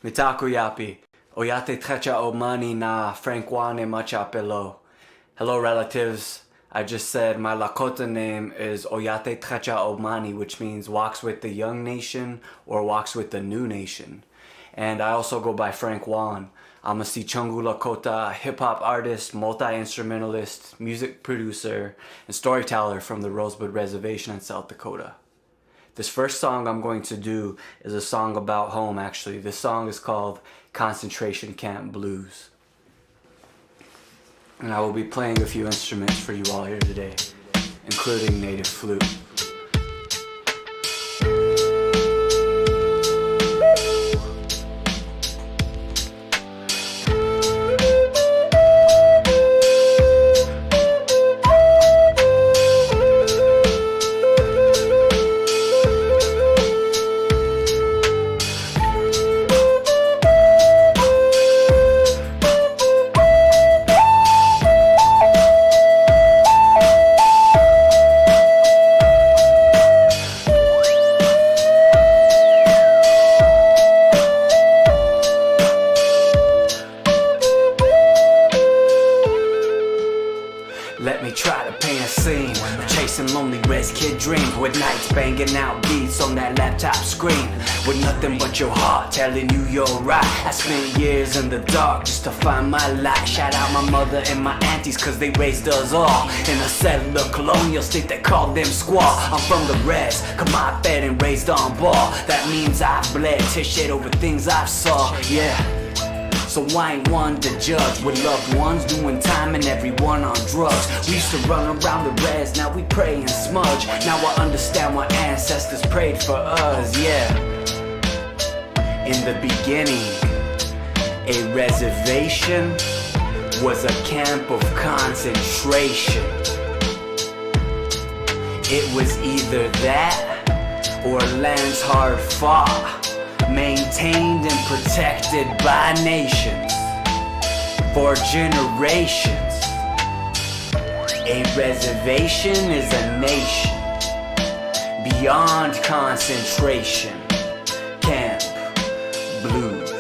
Mitaku yapi, oyate trecha omani na Frankwane machapelo. Hello relatives, I just said my Lakota name is Oyate Trecha Omani, which means walks with the young nation or walks with the new nation. And I also go by Frank Wan. I'm a Sichungu Lakota hip-hop artist, multi-instrumentalist, music producer, and storyteller from the Rosebud Reservation in South Dakota. This first song I'm going to do is a song about home, actually. This song is called Concentration Camp Blues. And I will be playing a few instruments for you all here today, including native flute. try to paint a scene of chasing lonely res kid dreams with nights banging out beats on that laptop screen with nothing but your heart telling you you're right. I spent years in the dark just to find my light. Shout out my mother and my aunties cause they raised us all in a settler colonial state that called them squaw. I'm from the res, come I fed and raised on ball. That means I bled to shit over things I saw, yeah. So I ain't one to judge with loved ones doing time and everyone on drugs. We used to run around the res, now we pray and smudge. Now I understand why ancestors prayed for us, yeah. In the beginning, a reservation was a camp of concentration. It was either that or lands hard fought, maintained and protected by nations for generations. A reservation is a nation beyond concentration. Camp Blues.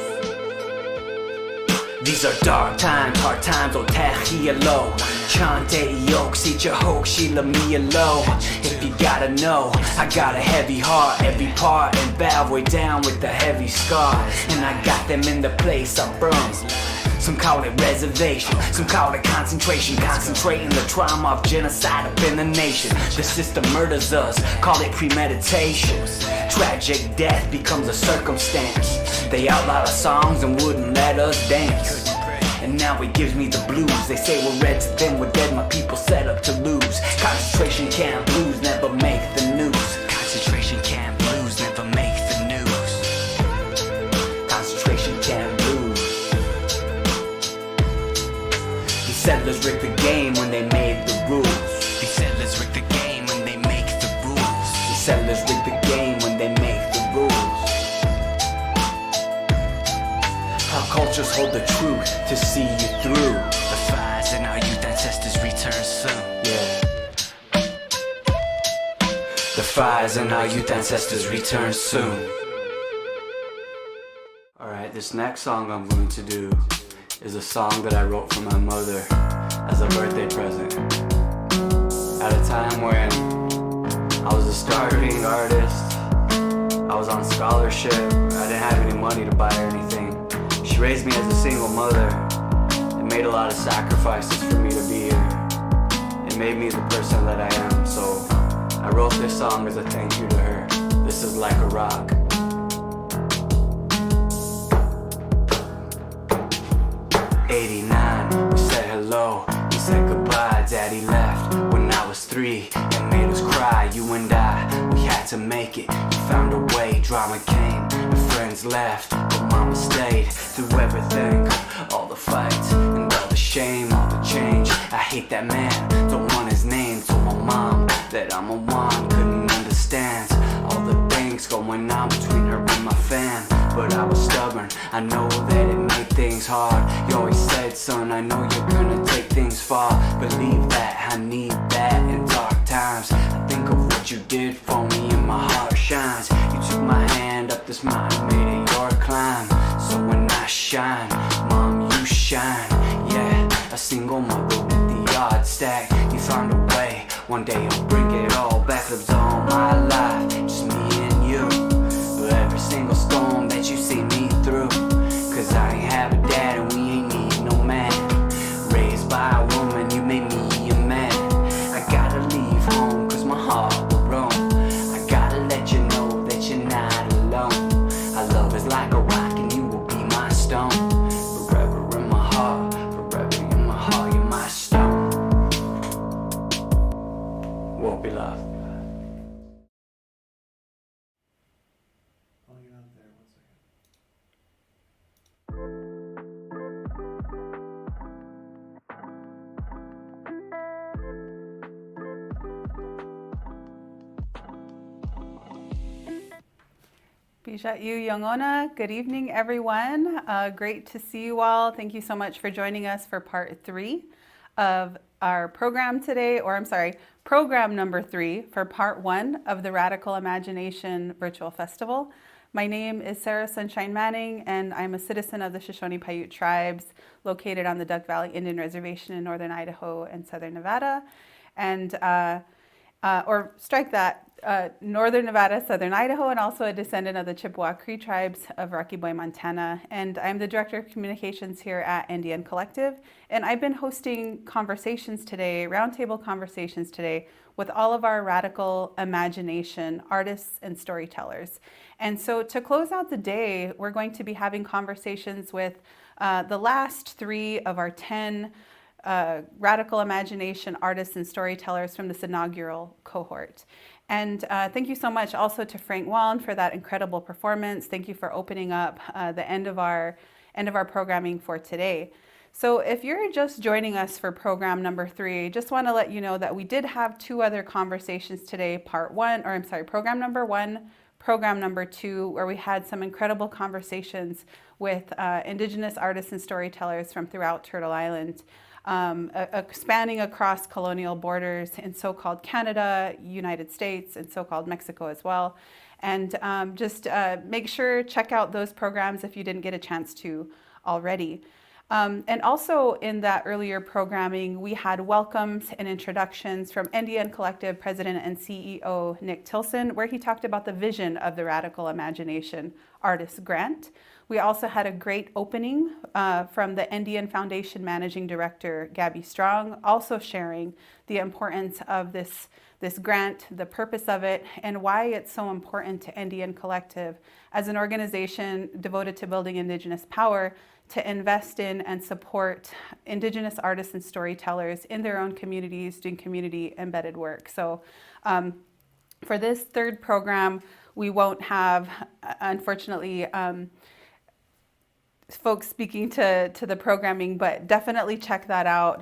These are dark times, hard times, oh tahialo. Chante yok, si chahok, shila mialo. If you gotta know, I got a heavy heart, every part and valve way down with a heavy scar. And I got them in the place I burn. Some call it reservation, some call it concentration. Concentrating the trauma of genocide up in the nation. The system murders us, call it premeditation. Tragic death becomes a circumstance. They outlawed our songs and wouldn't let us dance. And now it gives me the blues. They say we're red to them, we're dead, my people set up to lose. Concentration camp blues never make the news. Concentration camp blues never make the news. Concentration camp blues. These settlers rigged the game when they made the rules. These settlers rigged the game when they make the rules. These settlers rigged the game when they make the rules. How cultures hold the truth to see you through. The fires in our youth ancestors return soon. Yeah. The fires in our youth ancestors return soon. Alright, this next song I'm going to do is a song that I wrote for my mother as a birthday present. At a time when I was a starving artist, I was on scholarship, I didn't have any money to buy her anything. She raised me as a single mother and made a lot of sacrifices for me to be here. It made me the person that I am, so I wrote this song as a thank you to her. This is Like a Rock. '89, we said hello, we said goodbye. Daddy left when I was 3 and made us cry. You and I, we had to make it. You found a way, drama came, and friends left, but mama stayed through everything. All the fights and all the shame, all the change. I hate that man, don't want his name. Told my mom that I'm a one, couldn't understand all the things going on between her and my fam. But I was stubborn, I know that it made things hard. You always said, son, I know you're gonna take things far. Believe that, I need that in dark times. I think of what you did for me and my heart shines. You took my hand up this mountain, made it your climb. So when I shine, mom, you shine. Yeah, a single mother with the odds stacked. You found a way, one day you'll bring it all back. Lived all my life, just me and you. Every single storm that you see me through. Cause I ain't have a dad and we ain't need no man. Raised by a woman, you made me a man. I gotta leave home cause my heart will roam. I gotta let you know that you're not alone. Our love is like a rock and you will be my stone. Forever in my heart, forever in my heart, you're my stone. Won't be loved. Bijat yu Yongona. Good evening, everyone. Great to see you all. Thank you so much for joining us for part 3 of our program today, or I'm sorry, program number 3 for part 1 of the Radical Imagination Virtual Festival. My name is Sarah Sunshine Manning, and I'm a citizen of the Shoshone-Paiute tribes located on the Duck Valley Indian Reservation in northern Idaho and southern Nevada. and or strike that, Northern Nevada, Southern Idaho, and also a descendant of the Chippewa Cree tribes of Rocky Boy, Montana. And I'm the Director of Communications here at NDN Collective. And I've been hosting conversations today, roundtable conversations today, with all of our radical imagination artists and storytellers. And so to close out the day, we're going to be having conversations with the last 3 of our 10 radical imagination artists and storytellers from this inaugural cohort. And thank you so much also to Frank Wallen for that incredible performance. Thank you for opening up the end of our programming for today. So if you're just joining us for program number 3, just want to let you know that we did have 2 other conversations today, program number 1, program number 2, where we had some incredible conversations with Indigenous artists and storytellers from throughout Turtle Island. Spanning across colonial borders in so-called Canada, United States, and so-called Mexico as well. And just make sure, check out those programs if you didn't get a chance to already. And also in that earlier programming, we had welcomes and introductions from NDN Collective President and CEO Nick Tilson, where he talked about the vision of the Radical Imagination Artist Grant. We also had a great opening from the NDN Foundation Managing Director, Gabby Strong, also sharing the importance of this grant, the purpose of it, and why it's so important to NDN Collective as an organization devoted to building Indigenous power to invest in and support Indigenous artists and storytellers in their own communities doing community embedded work. So for this 3rd program, we won't have, unfortunately, folks speaking to the programming, but definitely check that out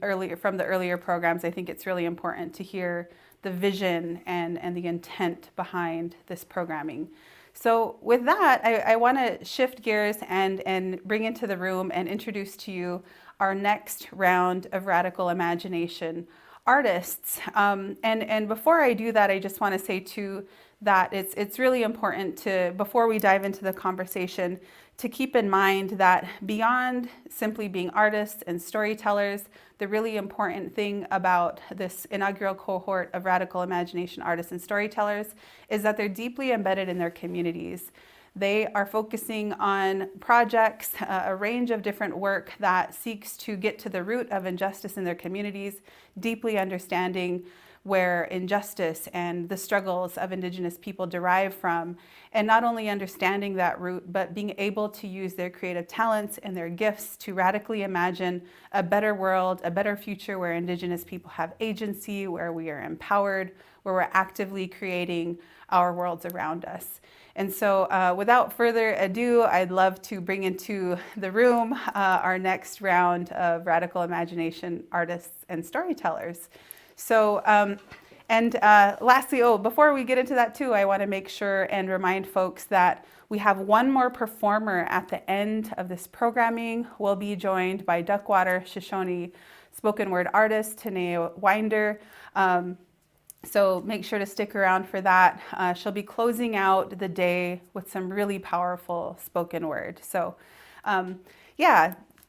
earlier from the earlier programs. I think it's really important to hear the vision and the intent behind this programming. So with that, I want to shift gears and bring into the room and introduce to you our next round of radical imagination artists. And before I do that, I just want to say too that it's really important to, before we dive into the conversation, to keep in mind that beyond simply being artists and storytellers, the really important thing about this inaugural cohort of radical imagination artists and storytellers is that they're deeply embedded in their communities. They are focusing on projects, a range of different work that seeks to get to the root of injustice in their communities, deeply understanding where injustice and the struggles of Indigenous people derive from, and not only understanding that root, but being able to use their creative talents and their gifts to radically imagine a better world, a better future where Indigenous people have agency, where we are empowered, where we're actively creating our worlds around us. And so without further ado, I'd love to bring into the room our next round of radical imagination artists and storytellers. So, lastly, before we get into that too, I want to make sure and remind folks that we have one more performer at the end of this programming. We'll be joined by Duckwater Shoshone spoken word artist, Tanea Winder. So make sure to stick around for that. She'll be closing out the day with some really powerful spoken word. So,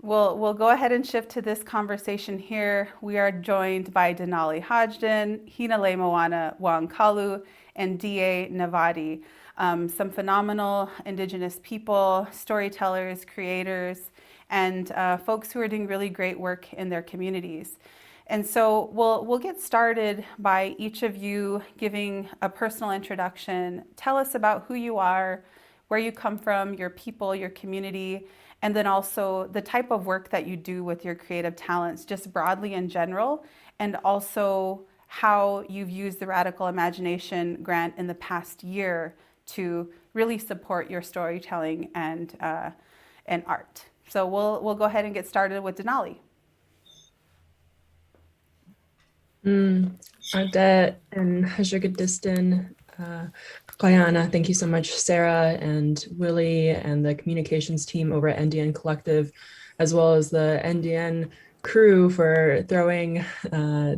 We'll go ahead and shift to this conversation here. We are joined by Denali Hodgden, Hinale Moana Wangkalu, and D.A. Navadi, some phenomenal Indigenous people, storytellers, creators, and folks who are doing really great work in their communities. And so we'll get started by each of you giving a personal introduction. Tell us about who you are, where you come from, your people, your community, and then also the type of work that you do with your creative talents, just broadly in general, and also how you've used the Radical Imagination Grant in the past year to really support your storytelling and art. So we'll go ahead and get started with Denali. Ardet and Hajagadistan, Kayana, thank you so much, Sarah and Willie and the communications team over at NDN Collective, as well as the NDN crew for throwing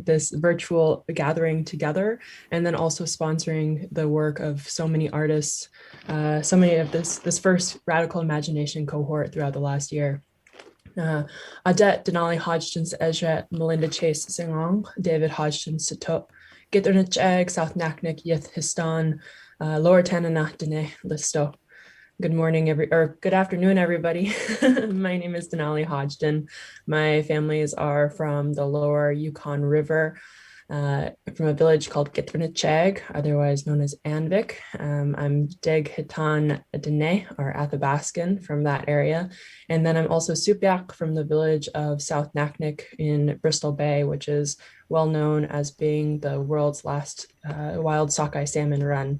this virtual gathering together, and then also sponsoring the work of so many artists, so many of this first Radical Imagination cohort throughout the last year. Adet Denali Hodgkins Ezra Melinda Chase Singong, David Hodgkins Sitop, Giternich Egg, South Naknek Yith Histon, Lower Tanana Dene Listo. Good morning, good afternoon, everybody. My name is Denali Hodgson. My families are from the lower Yukon River, from a village called Gitvernichag, otherwise known as Anvik. I'm Deg Hitan Dene, or Athabaskan, from that area. And then I'm also Supyak from the village of South Naknek in Bristol Bay, which is well known as being the world's last wild sockeye salmon run.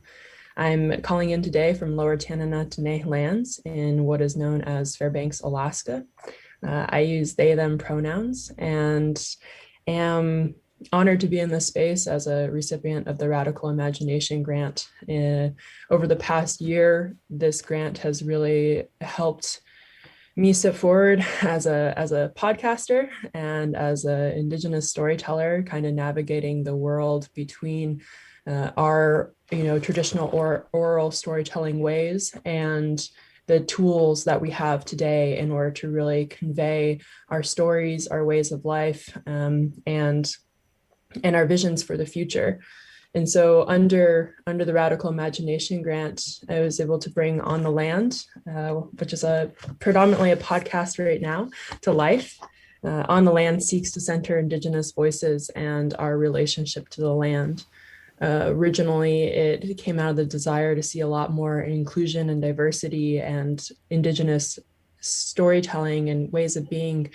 I'm calling in today from Lower Tanana lands in what is known as Fairbanks, Alaska. I use they, them pronouns and am honored to be in this space as a recipient of the Radical Imagination Grant. Over the past year, this grant has really helped me step forward as a podcaster and as an Indigenous storyteller, kind of navigating the world between our traditional oral storytelling ways and the tools that we have today in order to really convey our stories, our ways of life, and our visions for the future. And so under the Radical Imagination Grant, I was able to bring On the Land, which is predominantly a podcast right now, to life. On the Land seeks to center Indigenous voices and our relationship to the land. Originally, it came out of the desire to see a lot more inclusion and diversity and Indigenous storytelling and ways of being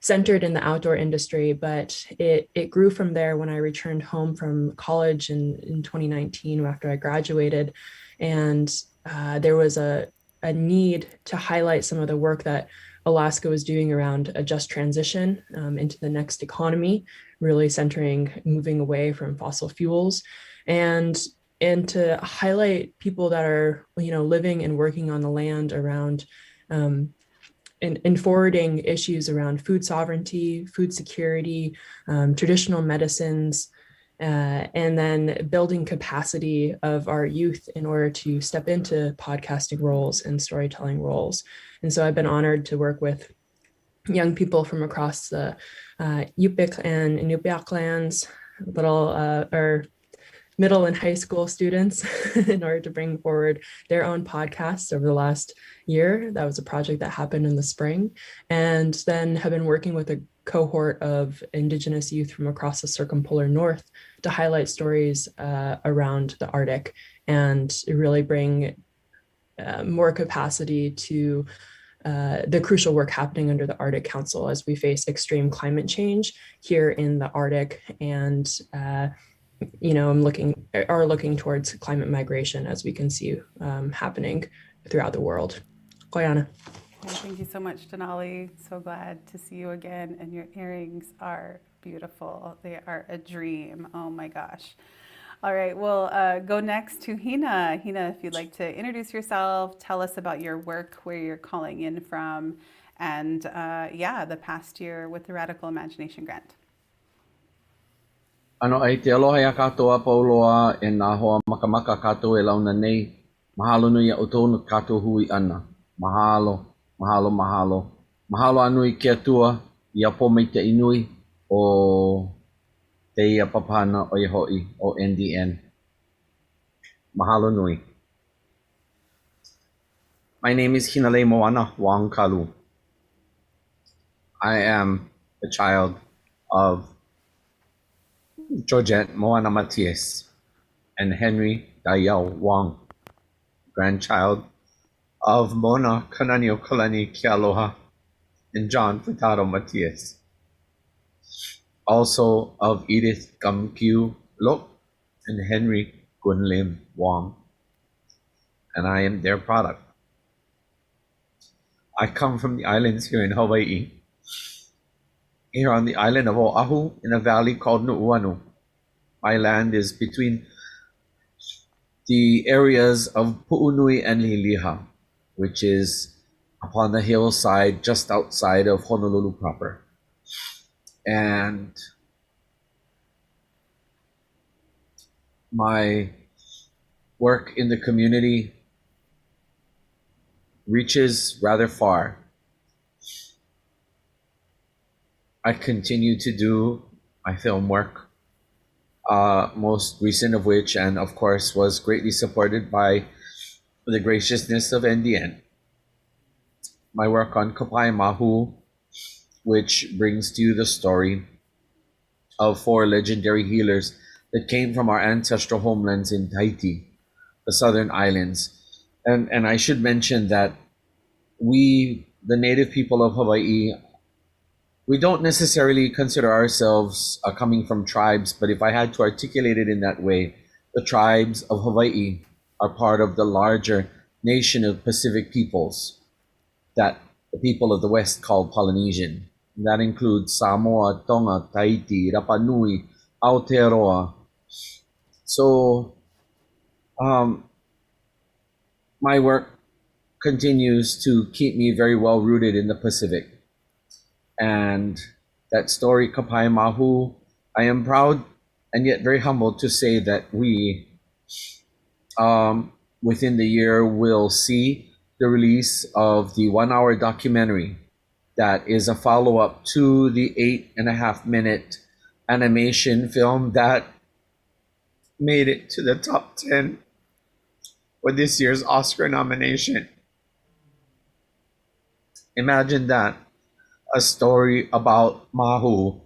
centered in the outdoor industry, but it grew from there when I returned home from college in 2019 after I graduated. And there was a need to highlight some of the work that Alaska was doing around a just transition into the next economy, really centering moving away from fossil fuels, and to highlight people that are living and working on the land around in forwarding issues around food sovereignty, food security, traditional medicines, and then building capacity of our youth in order to step into podcasting roles and storytelling roles. And so I've been honored to work with young people from across the Yupik and Inupiaq lands, or middle and high school students in order to bring forward their own podcasts over the last year. That was a project that happened in the spring. And then have been working with a cohort of Indigenous youth from across the circumpolar north to highlight stories around the Arctic and really bring more capacity to the crucial work happening under the Arctic Council as we face extreme climate change here in the Arctic, and are looking towards climate migration, as we can see happening throughout the world. Koyana. Thank you so much, Denali. So glad to see you again. And your earrings are beautiful. They are a dream. Oh my gosh. All right, we'll go next to Hina. Hina, if you'd like to introduce yourself, tell us about your work, where you're calling in from, and the past year with the Radical Imagination Grant. Ano ai te aloha ia katoa pauloa e nā hoa makamaka katoa e launa nei. Mahalo nui a utonu katoa hui ana. Mahalo, mahalo, mahalo. Mahalo anui ke atua I a po mai te inui o te ia papana o Ihoi o NDN. Mahalo nui. My name is Hinalei Moana Wang Kalu. I am a child of Georgette Moana Matias and Henry Dayao Wang, grandchild of Mona Kananio Kalani Kialoha and John Furtado Matias, also of Edith Gamkiu Lok and Henry Gunlim Wang, and I am their product. I come from the islands here in Hawaii, here on the island of Oahu in a valley called Nu'uanu. My land is between the areas of Pu'unui and Liliha, which is upon the hillside just outside of Honolulu proper. And my work in the community reaches rather far. I continue to do my film work, most recent of which, and of course, was greatly supported by the graciousness of NDN. My work on Kapai Mahu, which brings to you the story of 4 legendary healers that came from our ancestral homelands in Tahiti, the southern islands. And I should mention that we, the native people of Hawaii, we don't necessarily consider ourselves coming from tribes, but if I had to articulate it in that way, the tribes of Hawaii are part of the larger nation of Pacific peoples that the people of the West call Polynesian. That includes Samoa, Tonga, Tahiti, Rapa Nui, Aotearoa. So my work continues to keep me very well rooted in the Pacific. And that story, Kapai Mahu, I am proud and yet very humbled to say that we, within the year, will see the release of the 1-hour documentary that is a follow-up to the 8.5-minute animation film that made it to the top 10 for this year's Oscar nomination. Imagine that. A story about Mahu,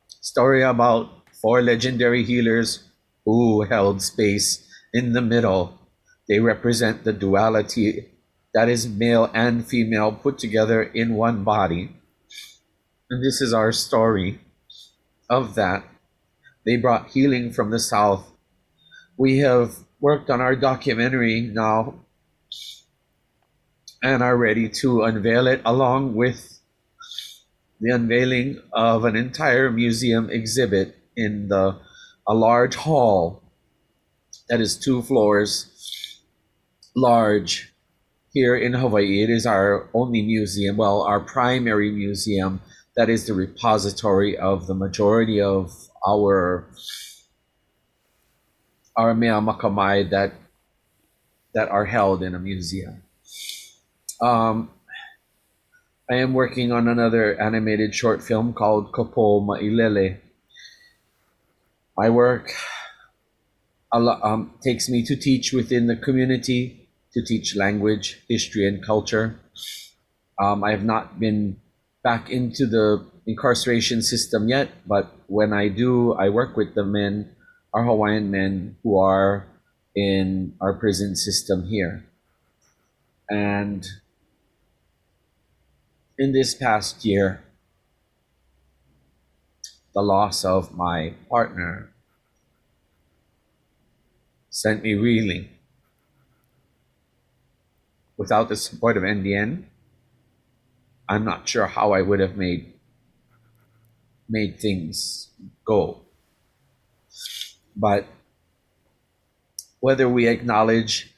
story about 4 legendary healers who held space in the middle. They represent the duality that is male and female put together in one body. And this is our story of that. They brought healing from the South. We have worked on our documentary now and are ready to unveil it, along with the unveiling of an entire museum exhibit in a large hall that is 2 floors large here in Hawaii. It is our only museum, well, our primary museum that is the repository of the majority of our mea makamai that are held in a museum. I am working on another animated short film called Kopo Mailele. My work takes me to teach within the community, to teach language, history, and culture. I have not been back into the incarceration system yet, but when I do, I work with the men, our Hawaiian men who are in our prison system here. And in this past year, the loss of my partner sent me reeling. Without the support of NDN, I'm not sure how I would have made things go. But whether we acknowledge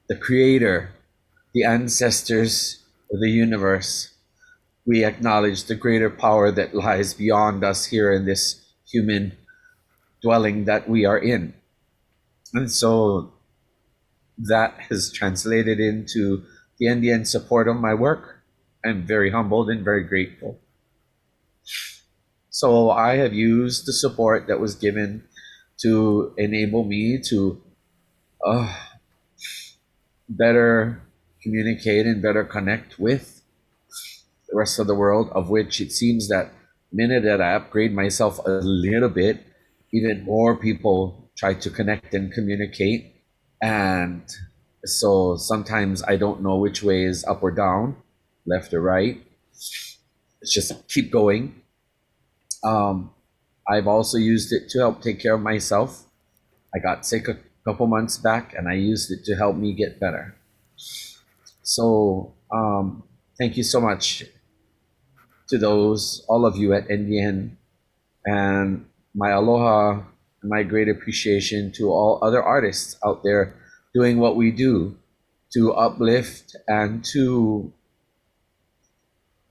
the creator, the ancestors of the universe, we acknowledge the greater power that lies beyond us here in this human dwelling that we are in. And so that has translated into the NDN support of my work. I'm very humbled and very grateful. So I have used the support that was given to enable me to better communicate and better connect with the rest of the world, of which it seems that the minute that I upgrade myself a little bit, even more people try to connect and communicate. And so sometimes I don't know which way is up or down, left or right. It's just keep going. I've also used it to help take care of myself. I got sick a couple months back and I used it to help me get better. So thank you so much to all of you at NDN, and my aloha and my great appreciation to all other artists out there doing what we do to uplift and to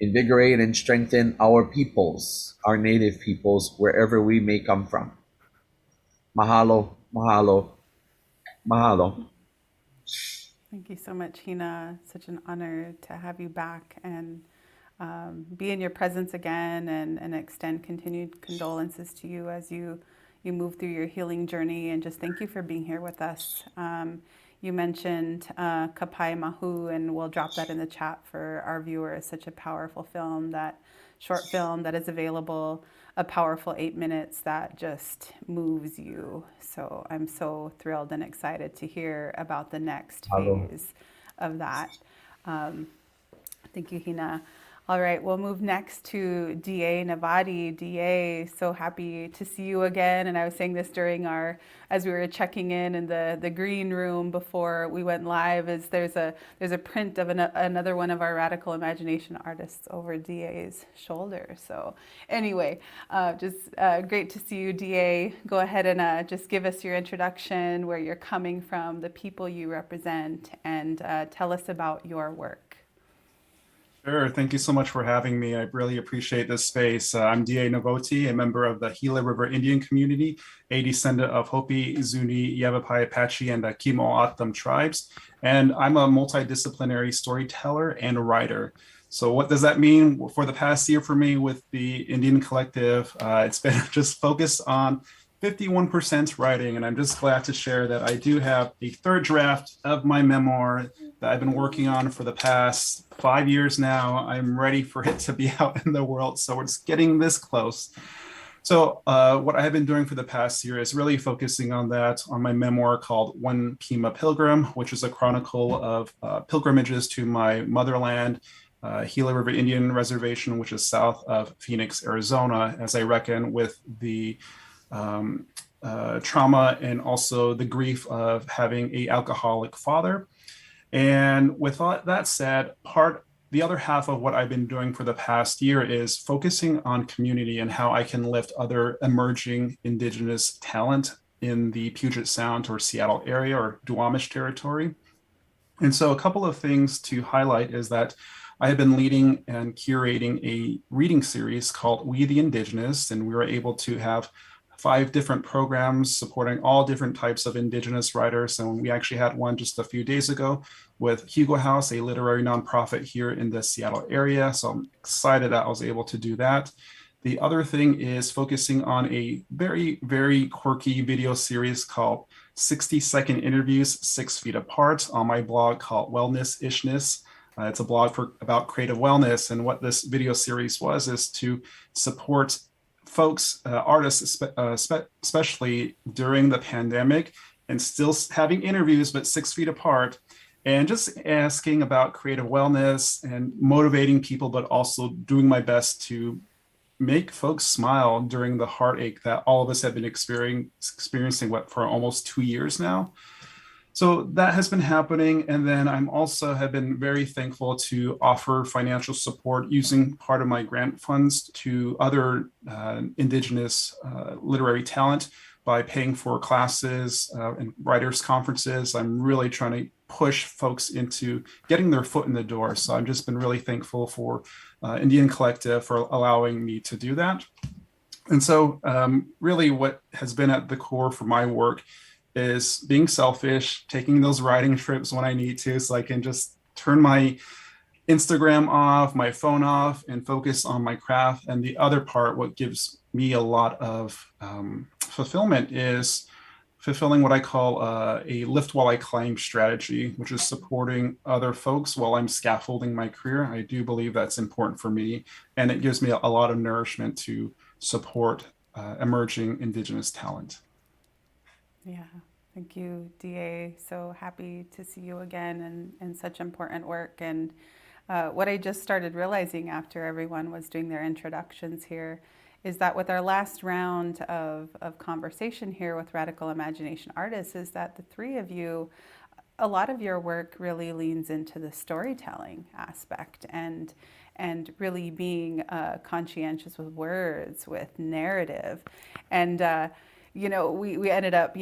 invigorate and strengthen our peoples, our native peoples, wherever we may come from. Mahalo, mahalo, mahalo. Thank you so much, Hina. Such an honor to have you back. And be in your presence again and extend continued condolences to you as you move through your healing journey, and just thank you for being here with us. You mentioned Kapai Mahu, and we'll drop that in the chat for our viewers. Such a powerful film, that short film that is available, a powerful 8 minutes that just moves you. So I'm so thrilled and excited to hear about the next Mahalo. phase of that. Thank you, Hina. All right, we'll move next to DA Navadi. DA, so happy to see you again. And I was saying this during as we were checking in the green room before we went live, is there's a print of another one of our radical imagination artists over DA's shoulder. So anyway, just great to see you, DA. Go ahead and just give us your introduction, where you're coming from, the people you represent, and tell us about your work. Sure. Thank you so much for having me. I really appreciate this space. I'm D.A. Novoti, a member of the Gila River Indian community, a descendant of Hopi, Zuni, Yavapai, Apache, and the Kimo-Atam tribes. And I'm a multidisciplinary storyteller and a writer. So what does that mean for the past year for me with the Indian Collective? It's been just focused on 51% writing, and I'm just glad to share that I do have a third draft of my memoir that I've been working on for the past 5 years now. I'm ready for it to be out in the world, so it's getting this close. So what I have been doing for the past year is really focusing on that, on my memoir called One Pima Pilgrim, which is a chronicle of pilgrimages to my motherland, Gila River Indian Reservation, which is south of Phoenix, Arizona, as I reckon with the trauma and also the grief of having an alcoholic father. And with all that said, the other half of what I've been doing for the past year is focusing on community and how I can lift other emerging Indigenous talent in the Puget Sound or Seattle area or Duwamish territory. And so a couple of things to highlight is that I have been leading and curating a reading series called We the Indigenous, and we were able to have 5 different programs supporting all different types of Indigenous writers. And we actually had one just a few days ago with Hugo House, a literary nonprofit here in the Seattle area. So I'm excited that I was able to do that. The other thing is focusing on a very, very quirky video series called 60-second interviews 6 feet apart on my blog called Wellness Ishness. It's a blog about creative wellness. And what this video series is to support folks, artists, especially during the pandemic, and still having interviews, but 6 feet apart, and just asking about creative wellness and motivating people, but also doing my best to make folks smile during the heartache that all of us have been experiencing for almost 2 years now. So that has been happening. And then I'm also have been very thankful to offer financial support using part of my grant funds to other Indigenous literary talent by paying for classes and writers' conferences. I'm really trying to push folks into getting their foot in the door. So I've just been really thankful for Indian Collective for allowing me to do that. And so really what has been at the core for my work is being selfish, taking those writing trips when I need to, so I can just turn my Instagram off, my phone off, and focus on my craft. And the other part, what gives me a lot of fulfillment, is fulfilling what I call a lift while I climb strategy, which is supporting other folks while I'm scaffolding my career. I do believe that's important for me, and it gives me a lot of nourishment to support emerging Indigenous talent. Yeah, thank you, DA. So happy to see you again, and such important work. And what I just started realizing after everyone was doing their introductions here is that with our last round of conversation here with Radical Imagination Artists, is that the 3 of you, a lot of your work really leans into the storytelling aspect and really being conscientious with words, with narrative. And we ended up,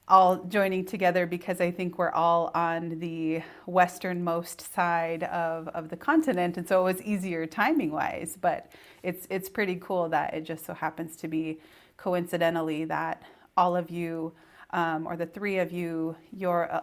all joining together because I think we're all on the westernmost side of the continent, and so it was easier timing wise. But it's pretty cool that it just so happens to be coincidentally that all of you, or the 3 of you,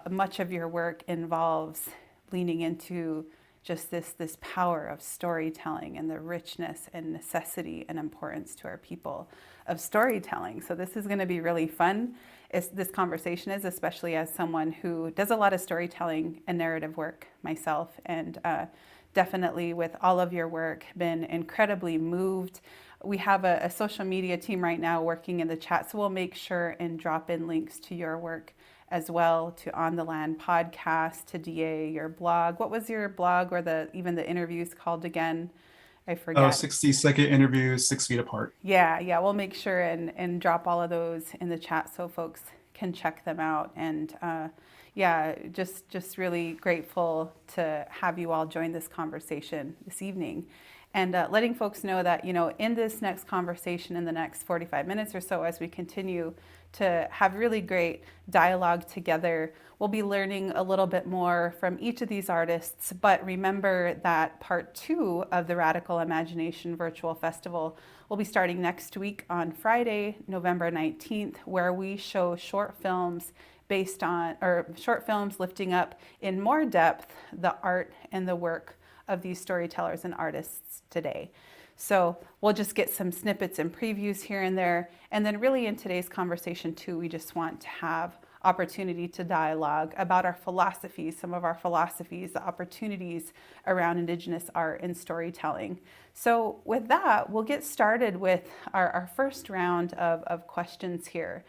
much of your work involves leaning into just this power of storytelling and the richness and necessity and importance to our people of storytelling. So this is going to be really fun. This conversation is, especially as someone who does a lot of storytelling and narrative work myself, and definitely with all of your work, been incredibly moved. We have a social media team right now working in the chat, so we'll make sure and drop in links to your work as well, to On the Land podcast, to DA, your blog. What was your blog or even the interviews called again? I forget. 60-second interviews, 6 feet apart. Yeah, we'll make sure and drop all of those in the chat so folks can check them out. And just really grateful to have you all join this conversation this evening. And letting folks know that, in this next conversation, in the next 45 minutes or so, as we continue to have really great dialogue together, we'll be learning a little bit more from each of these artists. But remember that part 2 of the Radical Imagination Virtual Festival will be starting next week on Friday, November 19th, where we show short films lifting up in more depth the art and the work of these storytellers and artists today. So we'll just get some snippets and previews here and there. And then really in today's conversation too, we just want to have opportunity to dialogue about our philosophies, some of our philosophies, the opportunities around Indigenous art and storytelling. So with that, we'll get started with our first round of questions here.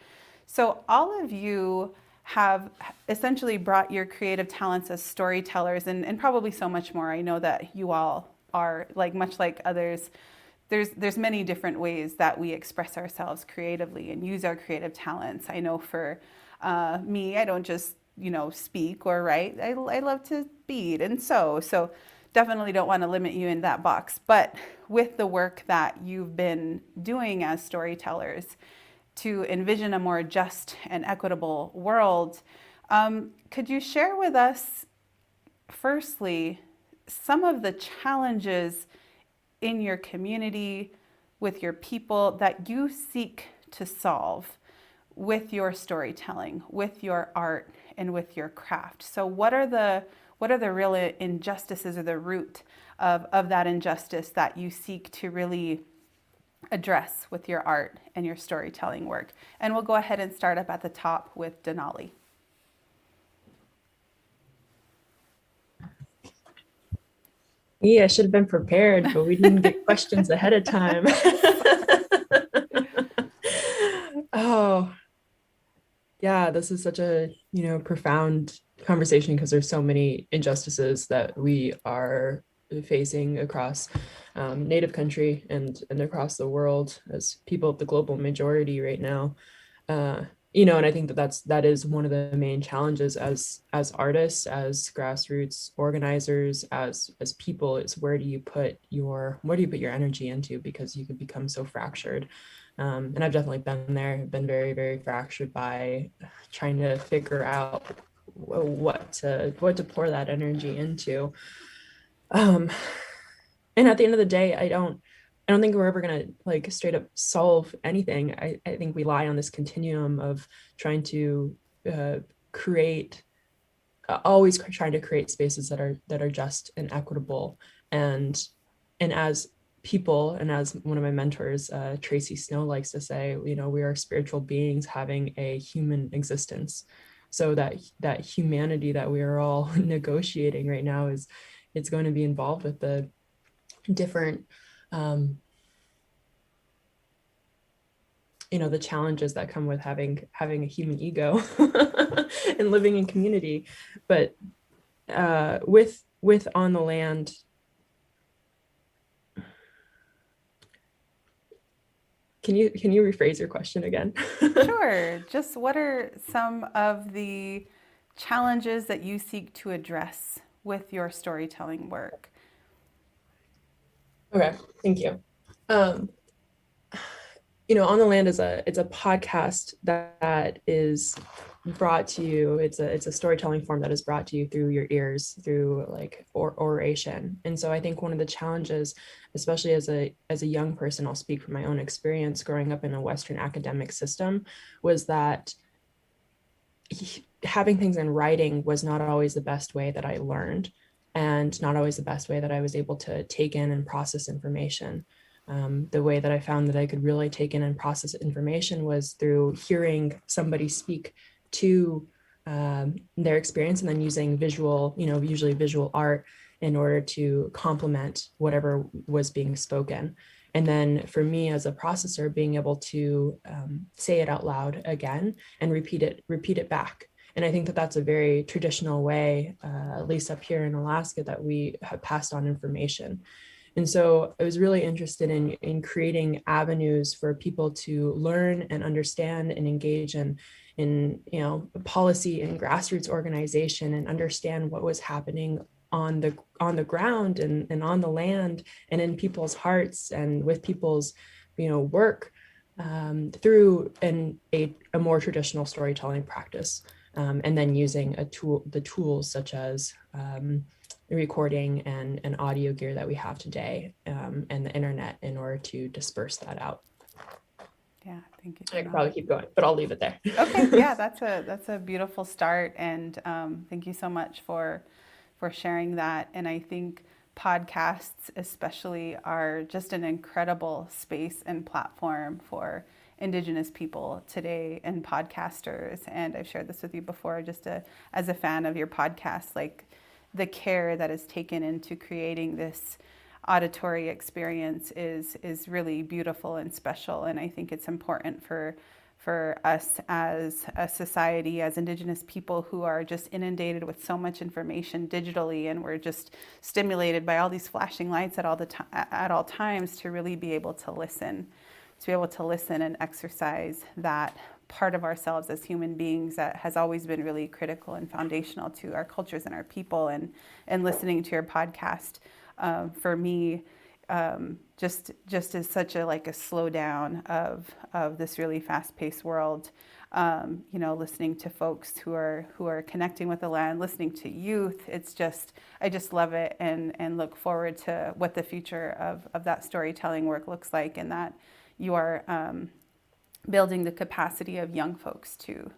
So all of you have essentially brought your creative talents as storytellers and probably so much more. I know that you all are, much like others, there's many different ways that we express ourselves creatively and use our creative talents. I know for me, I don't just speak or write. I love to bead and sew. So definitely don't want to limit you in that box. But with the work that you've been doing as storytellers to envision a more just and equitable world, could you share with us, firstly, some of the challenges in your community, with your people, that you seek to solve with your storytelling, with your art, and with your craft? So what are the real injustices, or the root of that injustice that you seek to really address with your art and your storytelling work? And we'll go ahead and start up at the top with Denali. Yeah, I should have been prepared, but we didn't get questions ahead of time. Oh, yeah, this is such a, profound conversation, because there's so many injustices that we are facing across Native country and across the world as people of the global majority right now. And I think that is one of the main challenges as artists, as grassroots organizers, as people, is where do you put your energy into, because you could become so fractured. And I've definitely been there, been very, very fractured by trying to figure out what to pour that energy into. And at the end of the day, I don't think we're ever going to straight up solve anything. I think we lie on this continuum of trying to always trying to create spaces that are just and equitable. And as people, and as one of my mentors, Tracy Snow, likes to say, we are spiritual beings having a human existence. So that humanity that we are all negotiating right now it's going to be involved with the different the challenges that come with having a human ego and living in community. But with On the Land, can you rephrase your question again? Sure. Just what are some of the challenges that you seek to address with your storytelling work? Okay, thank you. On the Land it's a podcast that is brought to you. It's a storytelling form that is brought to you through your ears, through oration. And so I think one of the challenges, especially as a young person, I'll speak from my own experience growing up in a Western academic system, was that having things in writing was not always the best way that I learned. and not always the best way that I was able to take in and process information. The way that I found that I could really take in and process information was through hearing somebody speak to their experience and then using visual, usually visual art in order to complement whatever was being spoken. And then for me as a processor, being able to say it out loud again and repeat it back. And I think that that's a very traditional way, at least up here in Alaska, that we have passed on information. And so I was really interested in creating avenues for people to learn and understand and engage in policy and grassroots organization and understand what was happening on the ground and on the land and in people's hearts and with people's work through a more traditional storytelling practice, and then using the tools such as recording and audio gear that we have today, and the internet in order to disperse that out. Yeah, thank you. I could probably keep going, but I'll leave it there. Okay, yeah, that's a beautiful start, and thank you so much for sharing that. And I think podcasts especially are just an incredible space and platform for Indigenous people today and podcasters. And I've shared this with you before, just as a fan of your podcast, like the care that is taken into creating this auditory experience is really beautiful and special. And I think it's important for us as a society, as Indigenous people who are just inundated with so much information digitally, and we're just stimulated by all these flashing lights at all times, to really be able to listen and exercise that part of ourselves as human beings that has always been really critical and foundational to our cultures and our people. And listening to your podcast, for me, just is such a slowdown of this really fast-paced world. Listening to folks who are connecting with the land, listening to youth, I just love it, and look forward to what the future of that storytelling work looks like, and that you are building the capacity of young folks to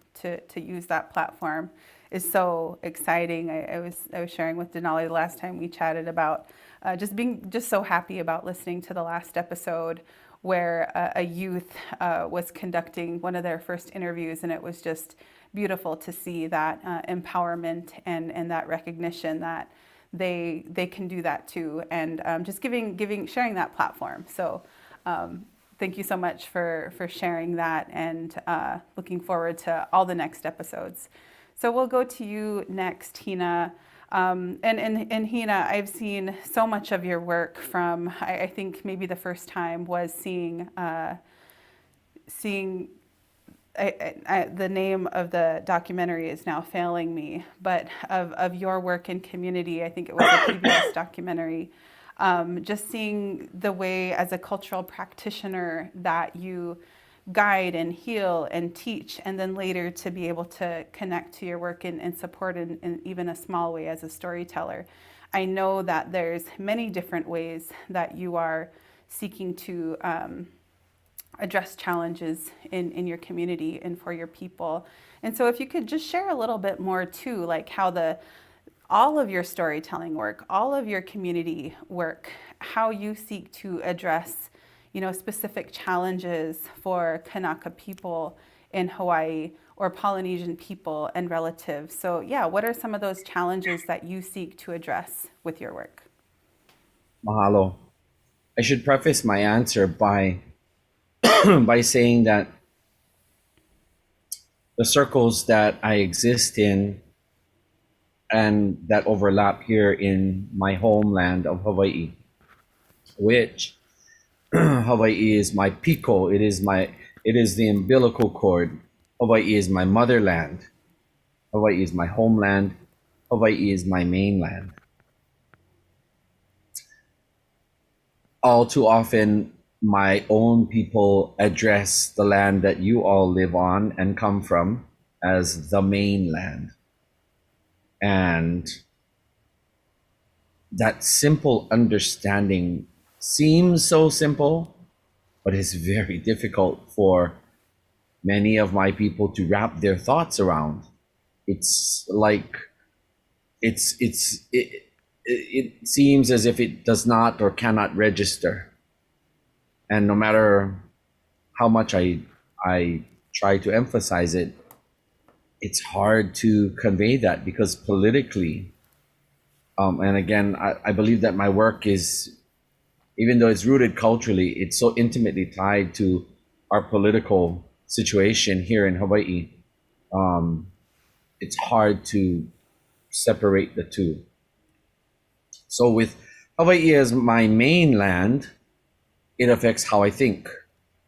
use that platform is so exciting. I was sharing with Denali the last time we chatted about just being so happy about listening to the last episode where a youth was conducting one of their first interviews, and it was just beautiful to see that empowerment and that recognition that they can do that too, and just sharing that platform. So thank you so much for sharing that, and looking forward to all the next episodes. So we'll go to you next, Hina. And Hina, I've seen so much of your work from, I think maybe the first time was seeing the name of the documentary is now failing me, but of your work in community, I think it was a PBS documentary. Just seeing the way as a cultural practitioner that you guide and heal and teach, and then later to be able to connect to your work and support in even a small way as a storyteller. I know that there's many different ways that you are seeking to address challenges in your community and for your people. And so if you could just share a little bit more too, like how all of your storytelling work, all of your community work, how you seek to address specific challenges for Kanaka people in Hawaii, or Polynesian people and relatives. So yeah, what are some of those challenges that you seek to address with your work? Mahalo. I should preface my answer by by saying that the circles that I exist in and that overlap here in my homeland of Hawaii, which Hawaii is my piko, it is the umbilical cord. Hawaii is my motherland. Hawaii is my homeland. Hawaii is my mainland. All too often, my own people address the land that you all live on and come from as the mainland. And that simple understanding seems so simple, but it's very difficult for many of my people to wrap their thoughts around. It's like, it seems as if it does not or cannot register. And no matter how much I try to emphasize it, it's hard to convey that because politically, and again, I believe that my work is, even though it's rooted culturally, it's so intimately tied to our political situation here in Hawaii. It's hard to separate the two. So with Hawaii as my mainland, it affects how I think,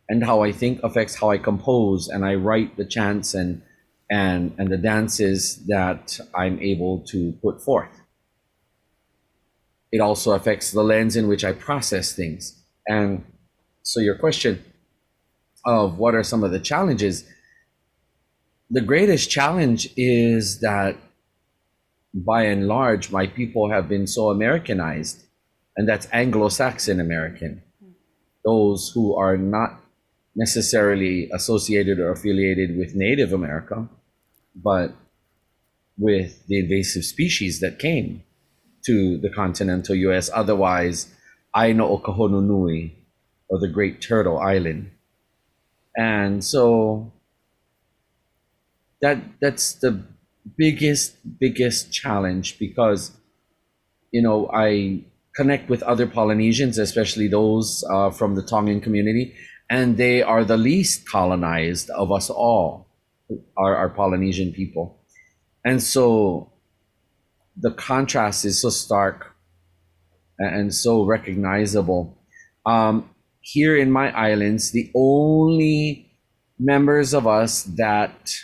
and how I think affects how I compose and I write the chants and the dances that I'm able to put forth. It also affects the lens in which I process things. And so your question of what are some of the challenges, the greatest challenge is that by and large, my people have been so Americanized, and that's Anglo-Saxon American. Those who are not necessarily associated or affiliated with Native America, but with the invasive species that came to the continental US, otherwise Aino o Kahonunui, or the Great Turtle Island. And so that's the biggest challenge, because I connect with other Polynesians, especially those from the Tongan community, and they are the least colonized of us all, our Polynesian people. And so the contrast is so stark and so recognizable. Here in my islands, the only members of us that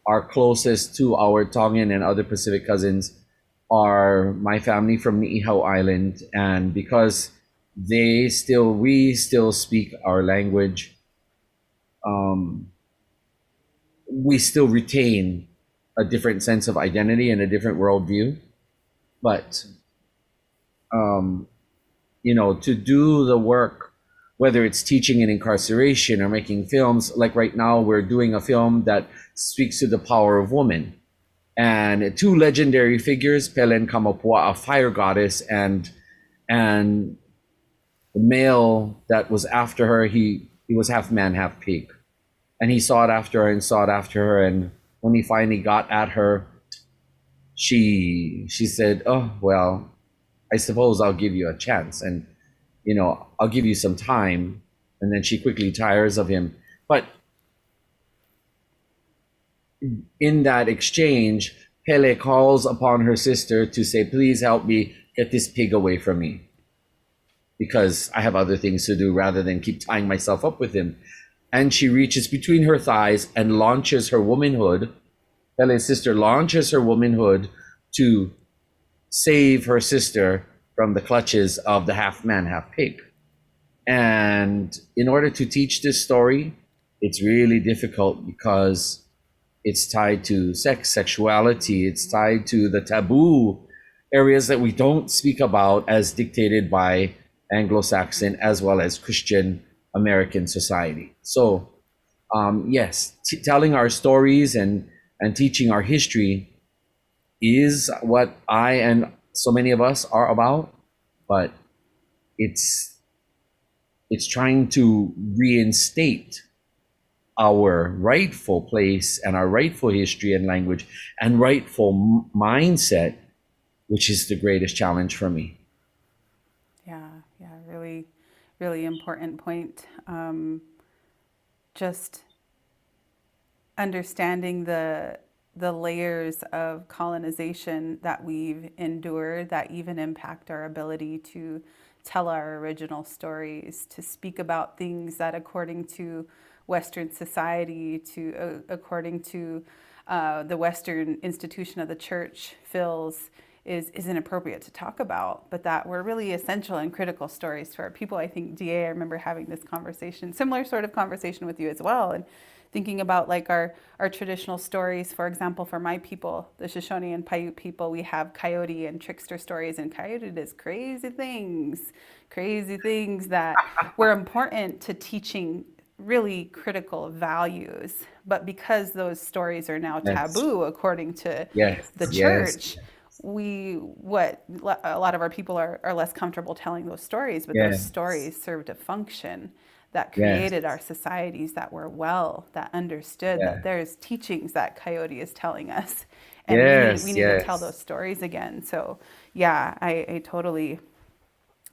are closest to our Tongan and other Pacific cousins are my family from Niihau Island, and because we still speak our language, we still retain a different sense of identity and a different worldview. But to do the work, whether it's teaching in incarceration or making films, like right now we're doing a film that speaks to the power of woman. And two legendary figures, Pelen Kamapua, a fire goddess, and the male that was after her, he was half man, half pig. And he sought after her and sought after her. And when he finally got at her, she said, "Oh, well, I suppose I'll give you a chance. And, I'll give you some time." And then she quickly tires of him. But in that exchange, Pele calls upon her sister to say, "Please help me get this pig away from me, because I have other things to do rather than keep tying myself up with him." And she reaches between her thighs and launches her womanhood. Pele's sister launches her womanhood to save her sister from the clutches of the half man, half pig. And in order to teach this story, it's really difficult because it's tied to sex, sexuality. It's tied to the taboo areas that we don't speak about as dictated by Anglo-Saxon as well as Christian American society. So yes, telling our stories and teaching our history is what I and so many of us are about, but it's trying to reinstate our rightful place and our rightful history and language and rightful mindset, which is the greatest challenge for me. Yeah, really, really important point. Just understanding the layers of colonization that we've endured that even impact our ability to tell our original stories, to speak about things that according to Western society, according to the Western institution of the church feels is inappropriate to talk about, but that were really essential and critical stories to our people. I think, DA, I remember having this conversation, similar sort of conversation with you as well, and thinking about like our traditional stories. For example, for my people, the Shoshone and Paiute people, we have coyote and trickster stories, and coyote does crazy things that were important to teaching really critical values. But because those stories are now Yes. taboo according to Yes. the Yes. church, a lot of our people are less comfortable telling those stories, but those Yes. stories served a function that Yes. created our societies that were well, that understood that Yeah. there's teachings that Coyote is telling us, and Yes. we need to tell Yes. those stories again. So yeah, I totally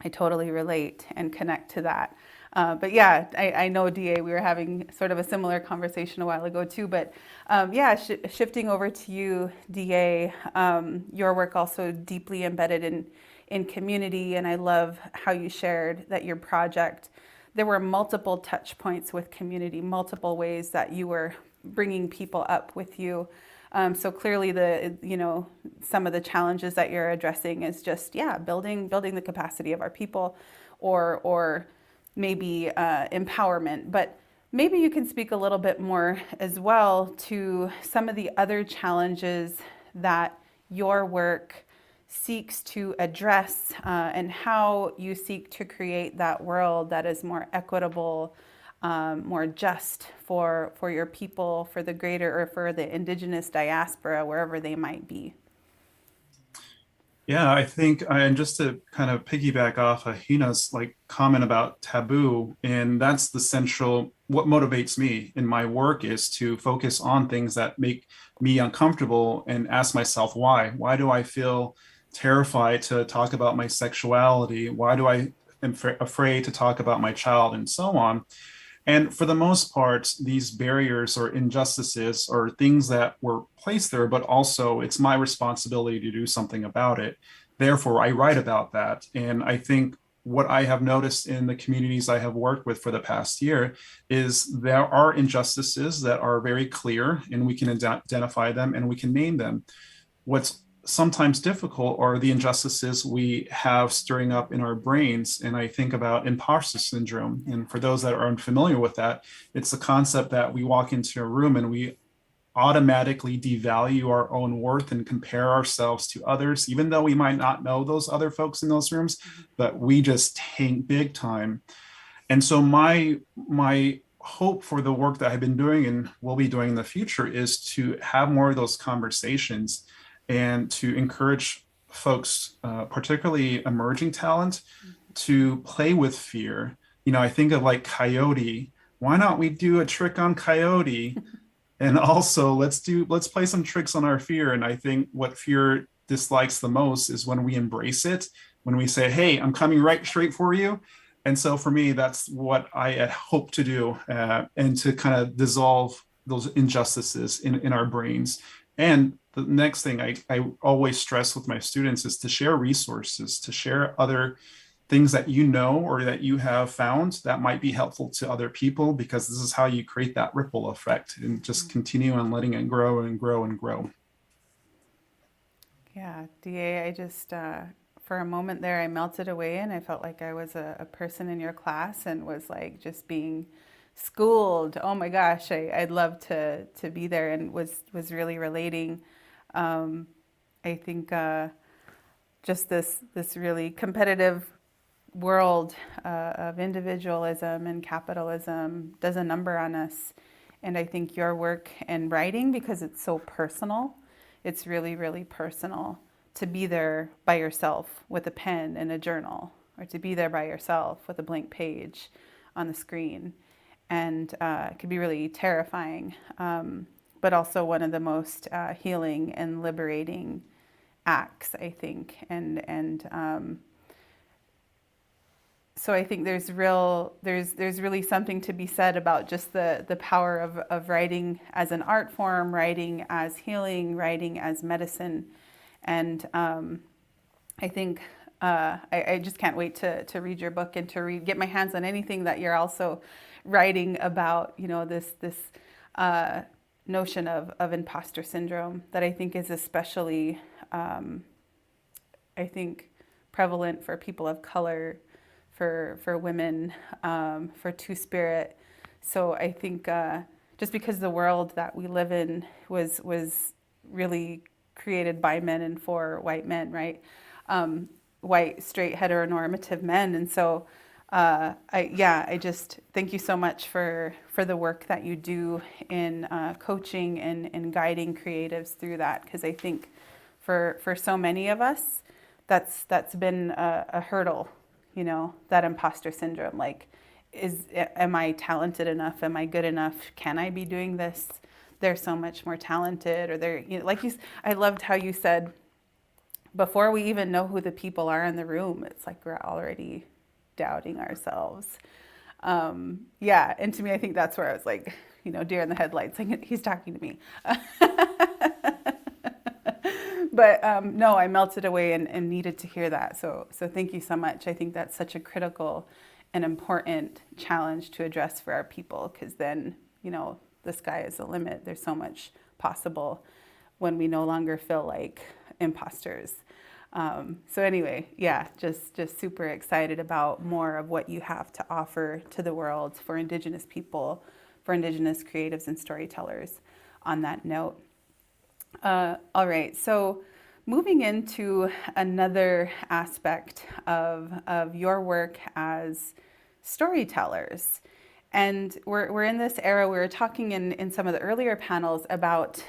relate and connect to that. But yeah, I know, DA, we were having sort of a similar conversation a while ago too. But yeah, shifting over to you, DA, your work also deeply embedded in community. And I love how you shared that your project, there were multiple touch points with community, multiple ways that you were bringing people up with you. So clearly, some of the challenges that you're addressing is just building the capacity of our people, or maybe empowerment. But maybe you can speak a little bit more as well to some of the other challenges that your work seeks to address, and how you seek to create that world that is more equitable, more just for your people, for the greater, or for the Indigenous diaspora, wherever they might be. Yeah, I think, and just to kind of piggyback off of Hina's comment about taboo, and that's the central, what motivates me in my work is to focus on things that make me uncomfortable and ask myself, why? Why do I feel terrified to talk about my sexuality? Why do I am afraid to talk about my child, and so on? And for the most part, these barriers or injustices are things that were placed there, but also it's my responsibility to do something about it. Therefore, I write about that. And I think what I have noticed in the communities I have worked with for the past year is there are injustices that are very clear, and we can identify them and we can name them. What's sometimes difficult are the injustices we have stirring up in our brains. And I think about imposter syndrome. And for those that are unfamiliar with that, it's the concept that we walk into a room and we automatically devalue our own worth and compare ourselves to others, even though we might not know those other folks in those rooms, but we just tank big time. And so my hope for the work that I've been doing and will be doing in the future is to have more of those conversations and to encourage folks, particularly emerging talent, to play with fear. I think of Coyote. Why not we do a trick on Coyote? And also let's play some tricks on our fear. And I think what fear dislikes the most is when we embrace it, when we say, hey, I'm coming right straight for you. And so for me, that's what I hope to do, and to kind of dissolve those injustices in our brains. And the next thing I always stress with my students is to share resources, to share other things that you know or that you have found that might be helpful to other people, because this is how you create that ripple effect and just continue on letting it grow and grow and grow. Yeah, DA, I just, for a moment there, I melted away and I felt like I was a person in your class and was just being schooled. Oh my gosh, I'd love to be there, and was really relating. I think just this really competitive world of individualism and capitalism does a number on us. And I think your work and writing, because it's so personal, it's really, really personal to be there by yourself with a pen and a journal, or to be there by yourself with a blank page on the screen. And it can be really terrifying, but also one of the most healing and liberating acts, I think. And so I think there's really something to be said about just the power of writing as an art form, writing as healing, writing as medicine. And I think I just can't wait to read your book and to get my hands on anything that you're also writing about, this notion of imposter syndrome that I think is especially, I think, prevalent for people of color, for women, for Two-Spirit. So I think just because the world that we live in was really created by men and for white men, right? White, straight, heteronormative men. And so I just thank you so much for the work that you do in coaching and guiding creatives through that, because I think for so many of us, that's been a hurdle, you know, that imposter syndrome. Like, am I talented enough? Am I good enough? Can I be doing this? They're so much more talented, or they're, you know, like I loved how you said, before we even know who the people are in the room, it's like we're already doubting ourselves. Yeah, and to me, I think that's where I was like, you know, deer in the headlights, like, he's talking to me. But no, I melted away and needed to hear that. So thank you so much. I think that's such a critical and important challenge to address for our people, because then, you know, the sky is the limit. There's so much possible when we no longer feel like imposters. So anyway, yeah, just super excited about more of what you have to offer to the world for Indigenous people, for Indigenous creatives and storytellers on that note. All right, so moving into another aspect of your work as storytellers. And we're in this era, we were talking in some of the earlier panels about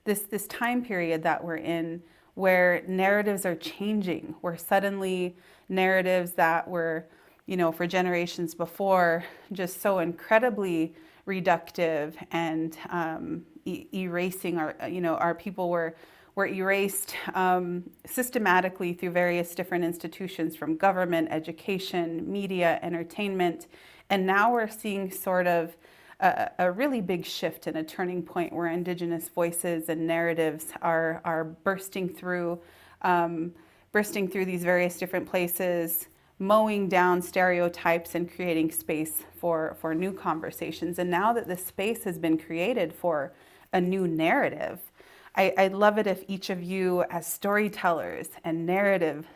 this time period that we're in, where narratives are changing, where suddenly narratives that were, you know, for generations before, just so incredibly reductive and erasing our, you know, our people were erased systematically through various different institutions, from government, education, media, entertainment. And now we're seeing sort of a really big shift and a turning point where Indigenous voices and narratives are bursting through these various different places, mowing down stereotypes and creating space for new conversations. And now that the space has been created for a new narrative, I'd love it if each of you, as storytellers and narrative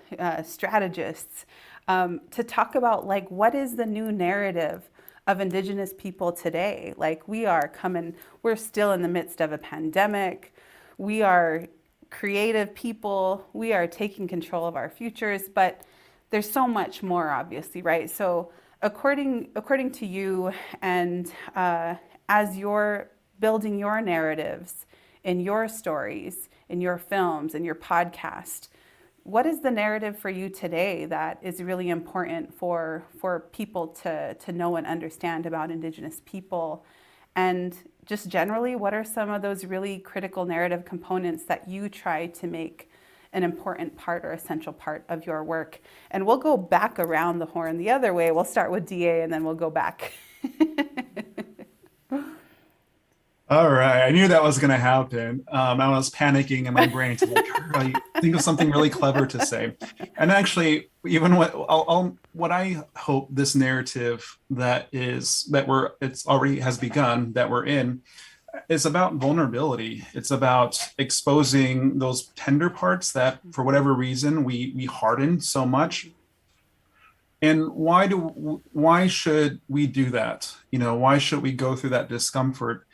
strategists, to talk about, like, what is the new narrative of Indigenous people today? Like, we're still in the midst of a pandemic. We are creative people. We are taking control of our futures, but there's so much more, obviously, right? So according to you, and as you're building your narratives in your stories, in your films, in your podcast, what is the narrative for you today that is really important for people to know and understand about Indigenous people? And just generally, what are some of those really critical narrative components that you try to make an important part or essential part of your work? And we'll go back around the horn the other way. We'll start with DA and then we'll go back. All right, I knew that was going to happen. I was panicking in my brain to really think of something really clever to say. And actually, even what I hope this narrative it's already has begun, that we're in, is about vulnerability. It's about exposing those tender parts that, for whatever reason, we harden so much. And why should we do that? You know, why should we go through that discomfort?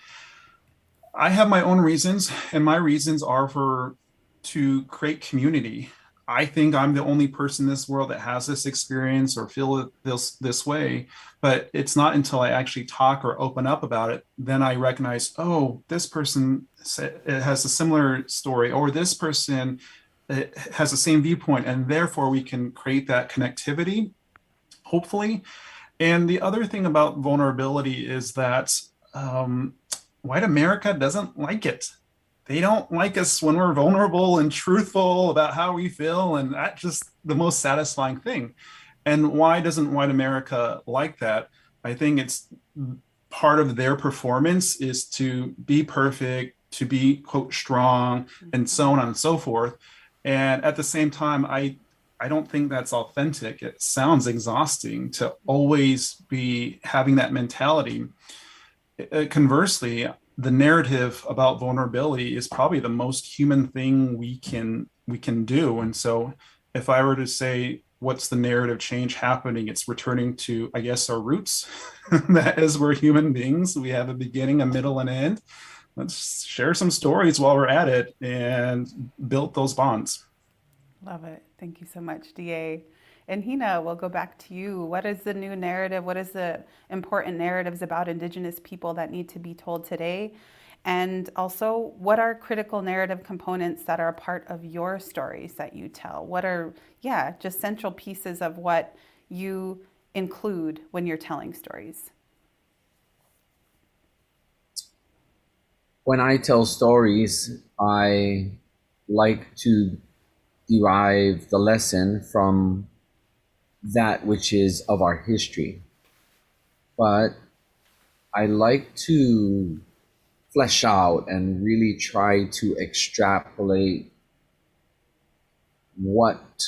I have my own reasons, and my reasons are to create community. I think I'm the only person in this world that has this experience or feel this way, but it's not until I actually talk or open up about it, then I recognize, oh, this person has a similar story, or this person has the same viewpoint, and therefore we can create that connectivity, hopefully. And the other thing about vulnerability is that white America doesn't like it. They don't like us when we're vulnerable and truthful about how we feel, and that's just the most satisfying thing. And why doesn't white America like that? I think it's part of their performance is to be perfect, to be, quote, strong, and so on and so forth. And at the same time, I don't think that's authentic. It sounds exhausting to always be having that mentality. Conversely, the narrative about vulnerability is probably the most human thing we can do. And so if I were to say, what's the narrative change happening? It's returning to, I guess, our roots. That is, we're human beings. We have a beginning, a middle, and end. Let's share some stories while we're at it and build those bonds. Love it. Thank you so much, DA. And Hina, we'll go back to you. What is the new narrative? What is the important narratives about Indigenous people that need to be told today? And also, what are critical narrative components that are a part of your stories that you tell? What are, just central pieces of what you include when you're telling stories? When I tell stories, I like to derive the lesson from that which is of our history. But I like to flesh out and really try to extrapolate what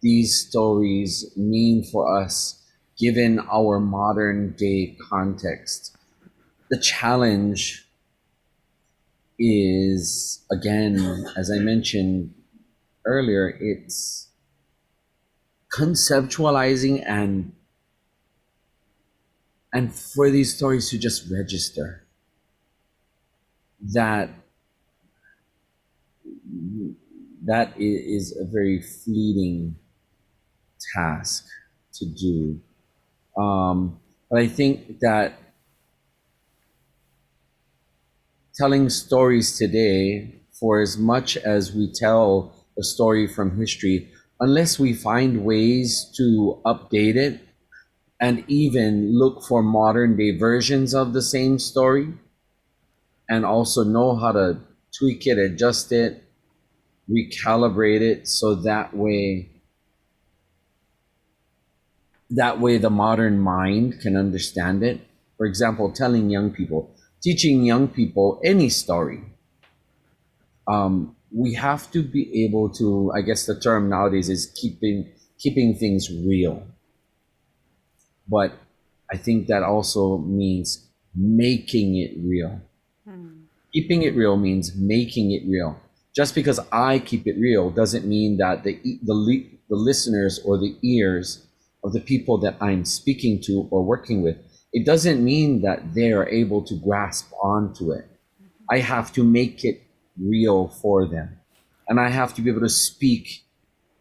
these stories mean for us given our modern day context. The challenge is, again, as I mentioned earlier, it's conceptualizing and for these stories to just register that is a very fleeting task to do. But I think that telling stories today, for as much as we tell a story from history, unless we find ways to update it and even look for modern day versions of the same story, and also know how to tweak it, adjust it, recalibrate it, so that way the modern mind can understand it. For example, teaching young people any story. We have to be able to, I guess the term nowadays is keeping things real. But I think that also means making it real. Keeping it real means making it real. Just because I keep it real doesn't mean that the listeners or the ears of the people that I'm speaking to or working with, it doesn't mean that they are able to grasp onto it. I have to make it real for them. And I have to be able to speak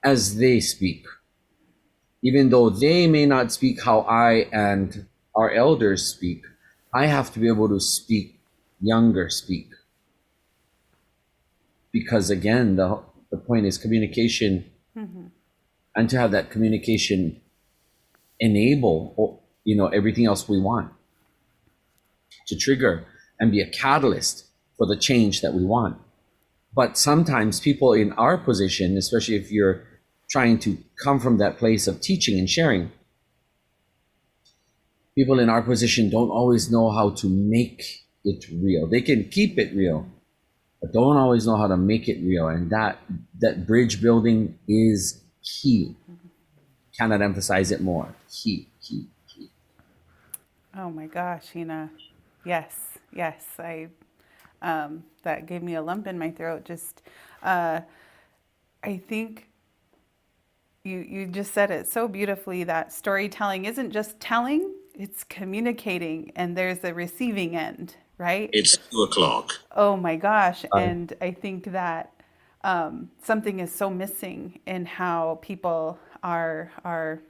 as they speak. Even though they may not speak how I and our elders speak, I have to be able to speak younger speak. Because again, the point is communication, and to have that communication enable, everything else we want, to trigger and be a catalyst for the change that we want. But sometimes people in our position, especially if you're trying to come from that place of teaching and sharing, people in our position don't always know how to make it real. They can keep it real, but don't always know how to make it real. And that bridge building is key. Cannot emphasize it more. Key. Oh my gosh, Hina. Yes. That gave me a lump in my throat. Just, I think you just said it so beautifully that storytelling isn't just telling, it's communicating, and there's a receiving end, right? It's 2:00. Oh my gosh. And I think that something is so missing in how people are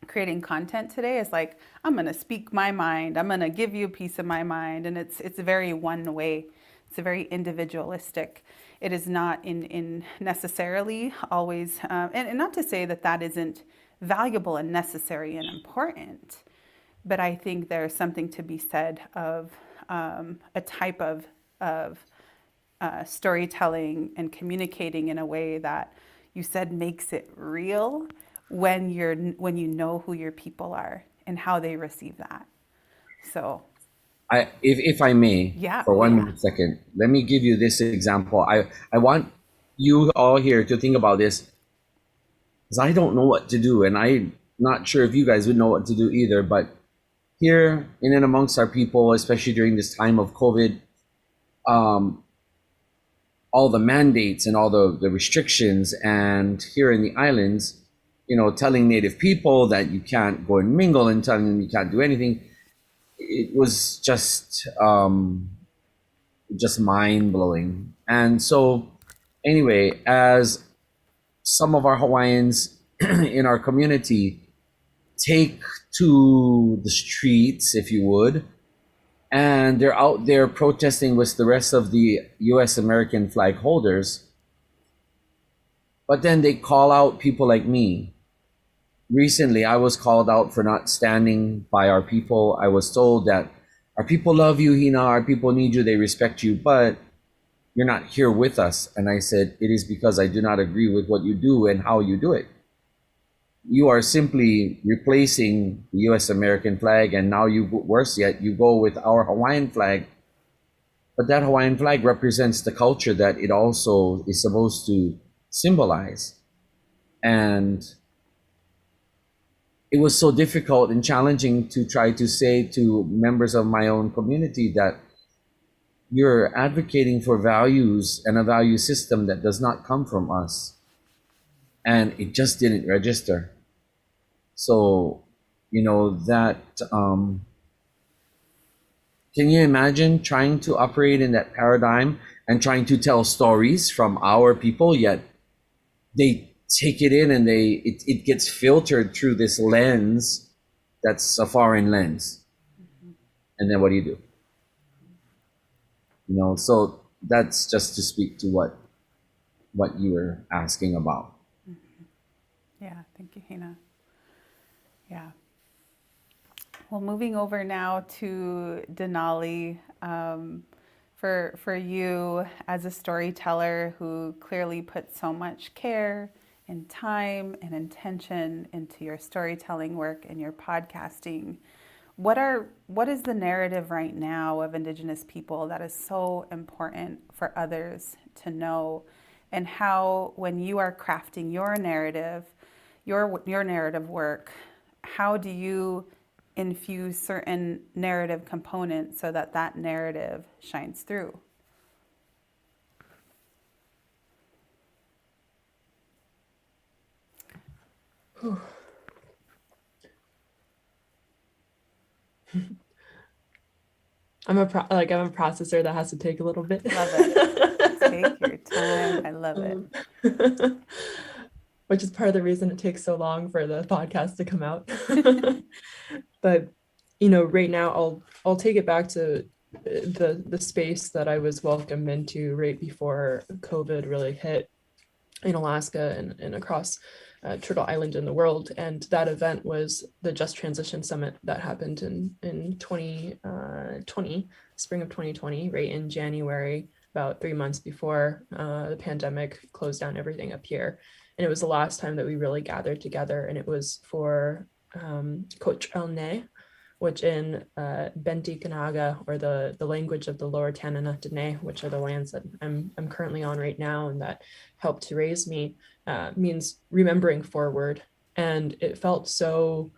creating content today. Is like, I'm going to speak my mind. I'm going to give you a piece of my mind. And it's very one way. It's a very individualistic. It is not in necessarily always, and not to say that isn't valuable and necessary and important, but I think there's something to be said of a type of storytelling and communicating in a way that you said makes it real when you know who your people are and how they receive that. So if I may, for one second, let me give you this example. I want you all here to think about this, because I don't know what to do, and I'm not sure if you guys would know what to do either. But here in and amongst our people, especially during this time of COVID, all the mandates and all the restrictions, and here in the islands, telling Native people that you can't go and mingle and telling them you can't do anything, it was just mind-blowing. And so anyway, as some of our Hawaiians in our community take to the streets, if you would, and they're out there protesting with the rest of the US American flag holders. But then they call out people like me. Recently, I was called out for not standing by our people. I was told that our people love you, Hina, our people need you, they respect you, but you're not here with us. And I said, it is because I do not agree with what you do and how you do it. You are simply replacing the US American flag, and now you, worse yet, you go with our Hawaiian flag. But that Hawaiian flag represents the culture that it also is supposed to symbolize. And it was so difficult and challenging to try to say to members of my own community that you're advocating for values and a value system that does not come from us. And it just didn't register. So, you know, that, can you imagine trying to operate in that paradigm and trying to tell stories from our people, yet they take it in and it gets filtered through this lens that's a foreign lens. And then what do? You know, so that's just to speak to what you were asking about. Yeah, thank you, Hina. Yeah. Well, moving over now to Denali, for you as a storyteller who clearly puts so much care and time and intention into your storytelling work and your podcasting, what is the narrative right now of Indigenous people that is so important for others to know, and how, when you are crafting your narrative, your narrative work, how do you infuse certain narrative components so that that narrative shines through? I'm a processor that has to take a little bit. Love it. Take your time. I love it. Which is part of the reason it takes so long for the podcast to come out. But, you know, right now I'll take it back to the space that I was welcomed into right before COVID really hit in Alaska and across Turtle Island in the world. And that event was the Just Transition Summit that happened in 2020, spring of 2020, right in January, about 3 months before the pandemic closed down everything up here. And it was the last time that we really gathered together. And it was for Coach Elne, which in Benti Kanaga, or the language of the Lower Tanana Dene, which are the lands that I'm currently on right now and that helped to raise me, means remembering forward. And it felt so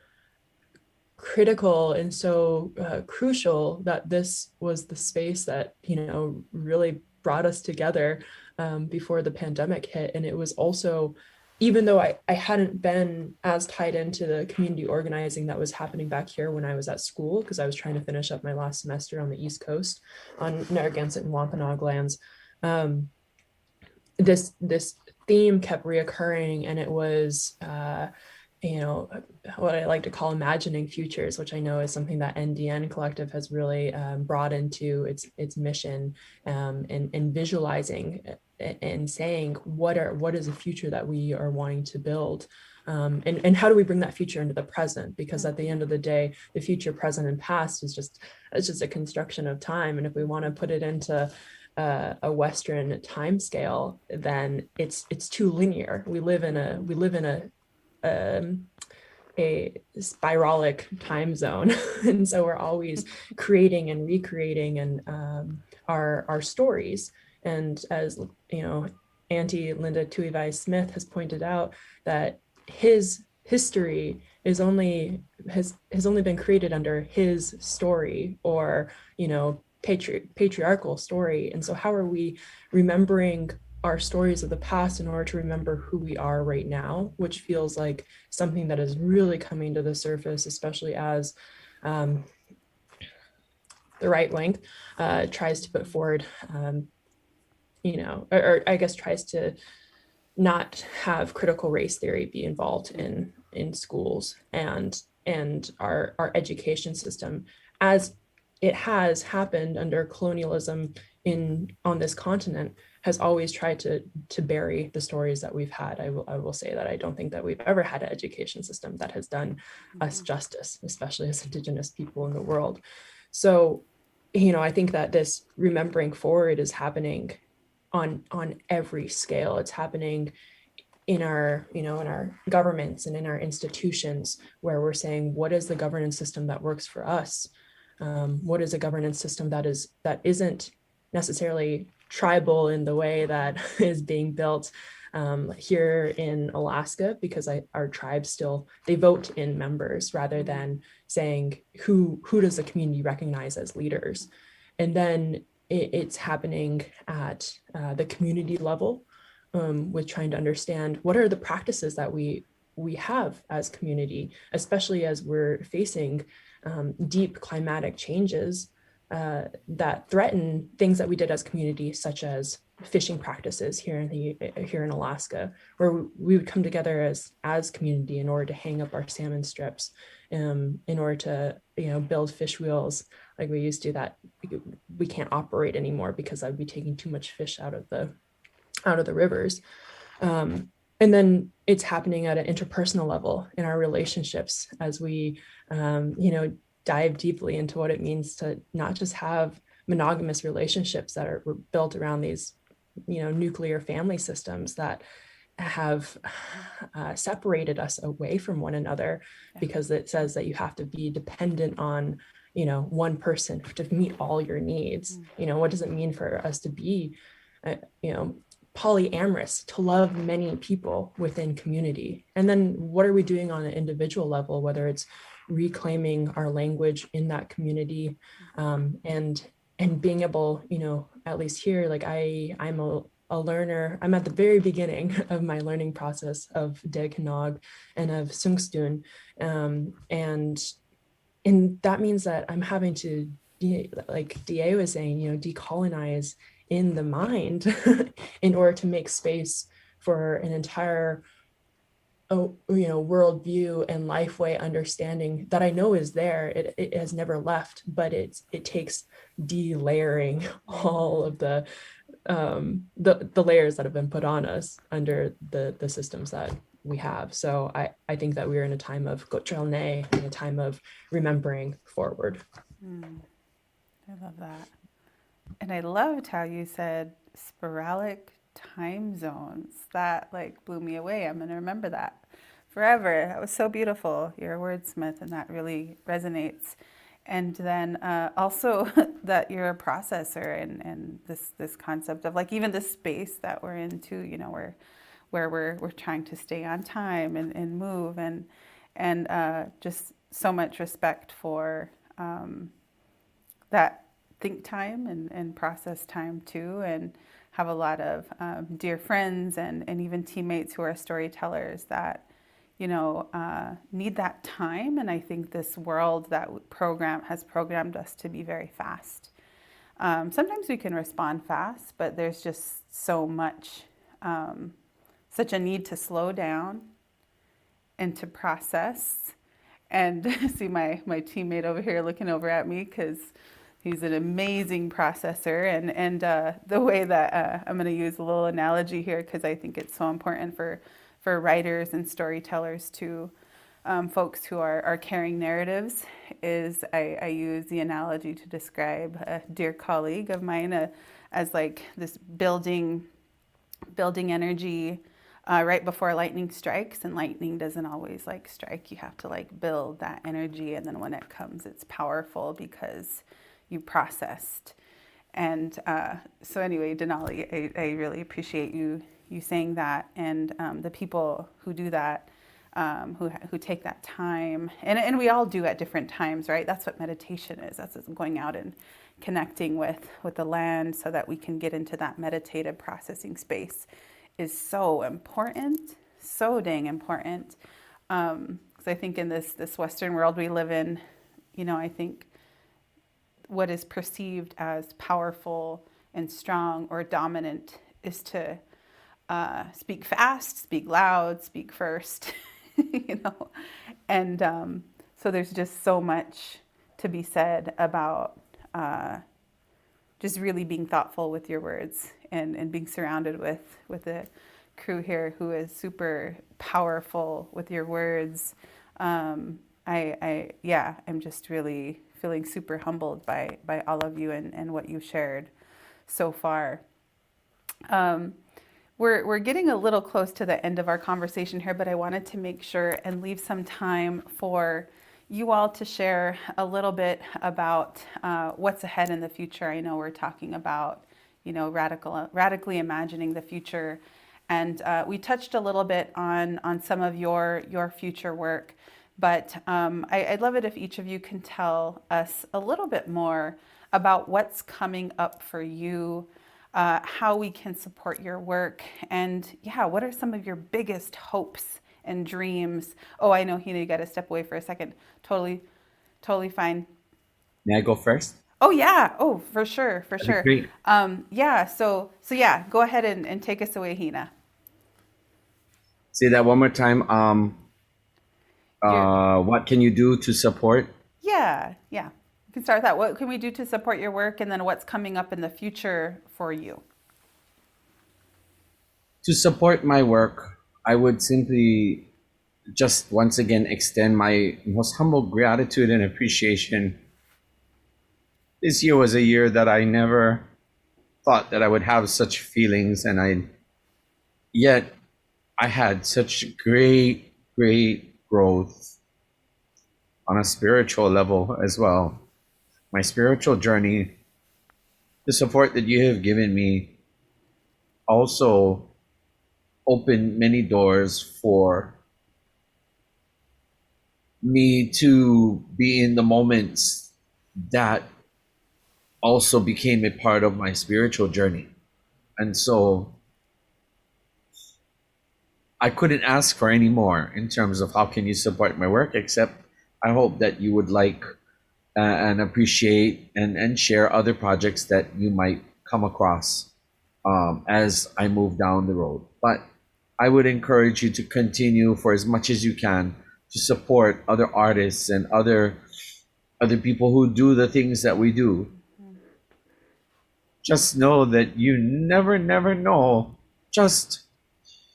critical and so crucial that this was the space that, you know, really brought us together before the pandemic hit. And it was also, even though I hadn't been as tied into the community organizing that was happening back here when I was at school, because I was trying to finish up my last semester on the East Coast on Narragansett and Wampanoag lands, this theme kept reoccurring, and it was, you know, what I like to call imagining futures, which I know is something that NDN Collective has really brought into its mission, and visualizing and saying what is a future that we are wanting to build, and how do we bring that future into the present? Because at the end of the day, the future, present, and past is just a construction of time. And if we want to put it into a Western time scale, then it's too linear. We live in a spiralic time zone, and so we're always creating and recreating and our stories. And as you know, Auntie Linda Tuivai Smith has pointed out that his history has only been created under his story, or, you know, patriarchal story. And so how are we remembering our stories of the past in order to remember who we are right now, which feels like something that is really coming to the surface, especially as the right wing tries to put forward, you know, or I guess tries to not have critical race theory be involved in schools and our education system, as it has happened under colonialism on this continent, has always tried to bury the stories that we've had. I will say that I don't think that we've ever had an education system that has done us justice, especially as Indigenous people in the world. So, I think that this remembering forward is happening on every scale. It's happening in our governments and in our institutions, where we're saying, what is the governance system that works for us? What is a governance system that isn't necessarily tribal in the way that is being built here in Alaska, because our tribes still, they vote in members rather than saying who does the community recognize as leaders. And then it's happening at the community level, with trying to understand what are the practices that we have as community, especially as we're facing deep climatic changes that threaten things that we did as community, such as fishing practices here in Alaska, where we would come together as community in order to hang up our salmon strips, in order to build fish wheels like we used to, that we can't operate anymore because I'd be taking too much fish out of the rivers. And then it's happening at an interpersonal level in our relationships, as we dive deeply into what it means to not just have monogamous relationships that were built around these nuclear family systems that have separated us away from one another, because it says that you have to be dependent on one person to meet all your needs. What does it mean for us to be polyamorous, to love many people within community? And then what are we doing on an individual level, whether it's reclaiming our language in that community, and being able, at least here, like I'm a learner. I'm at the very beginning of my learning process of Dekenog and of Sungstun, and that means that I'm having to, like DA was saying, decolonize in the mind in order to make space for an entire worldview and life way understanding that I know is there. It has never left, but it takes delayering all of the layers that have been put on us under the systems that we have. So I think that we're in a time of Gotchalne, in a time of remembering forward. I love that. And I loved how you said sporadic time zones. That blew me away. I'm going to remember that forever. That was so beautiful. You're a wordsmith, and that really resonates. And then also that you're a processor, and this concept of even the space that we're in too, where we're trying to stay on time and move, and just so much respect for that think time and process time too, and have a lot of dear friends and even teammates who are storytellers that need that time. And I think this world that has programmed us to be very fast. Sometimes we can respond fast, but there's just so much, such a need to slow down and to process. And see my teammate over here looking over at me, because he's an amazing processor. And the way that I'm going to use a little analogy here, because I think it's so important for writers and storytellers to folks who are carrying narratives, is I use the analogy to describe a dear colleague of mine as this building energy right before lightning strikes. And lightning doesn't always strike. You have to build that energy, and then when it comes, it's powerful because you processed. And so anyway, Denali, I really appreciate you saying that, and the people who do that, who take that time, and we all do at different times, right? That's what meditation is. That's going out and connecting with the land, so that we can get into that meditative processing space, is so important, so dang important. Because I think in this Western world we live in, I think what is perceived as powerful and strong or dominant is to speak fast, speak loud, speak first, and so there's just so much to be said about just really being thoughtful with your words and being surrounded with a crew here who is super powerful with your words. I'm just really feeling super humbled by all of you and what you shared so far. We're getting a little close to the end of our conversation here, but I wanted to make sure and leave some time for you all to share a little bit about what's ahead in the future. I know we're talking about, radically imagining the future, and we touched a little bit on some of your future work. But I'd love it if each of you can tell us a little bit more about what's coming up for you, how we can support your work, and what are some of your biggest hopes and dreams? Oh, I know, Hina, you got to step away for a second. Totally fine. May I go first? Oh yeah. Oh, for sure. Great. So go ahead and take us away, Hina. Say that one more time. What can you do to support? Yeah. You can start with that. What can we do to support your work, and then what's coming up in the future for you? To support my work, I would simply just once again extend my most humble gratitude and appreciation. This year was a year that I never thought that I would have such feelings, and yet I had such great growth on a spiritual level as well. My spiritual journey, the support that you have given me also opened many doors for me to be in the moments that also became a part of my spiritual journey. And so I couldn't ask for any more in terms of how can you support my work, except I hope that you would like and appreciate and share other projects that you might come across as I move down the road. But I would encourage you to continue for as much as you can to support other artists and other people who do the things that we do. Just know that you never know just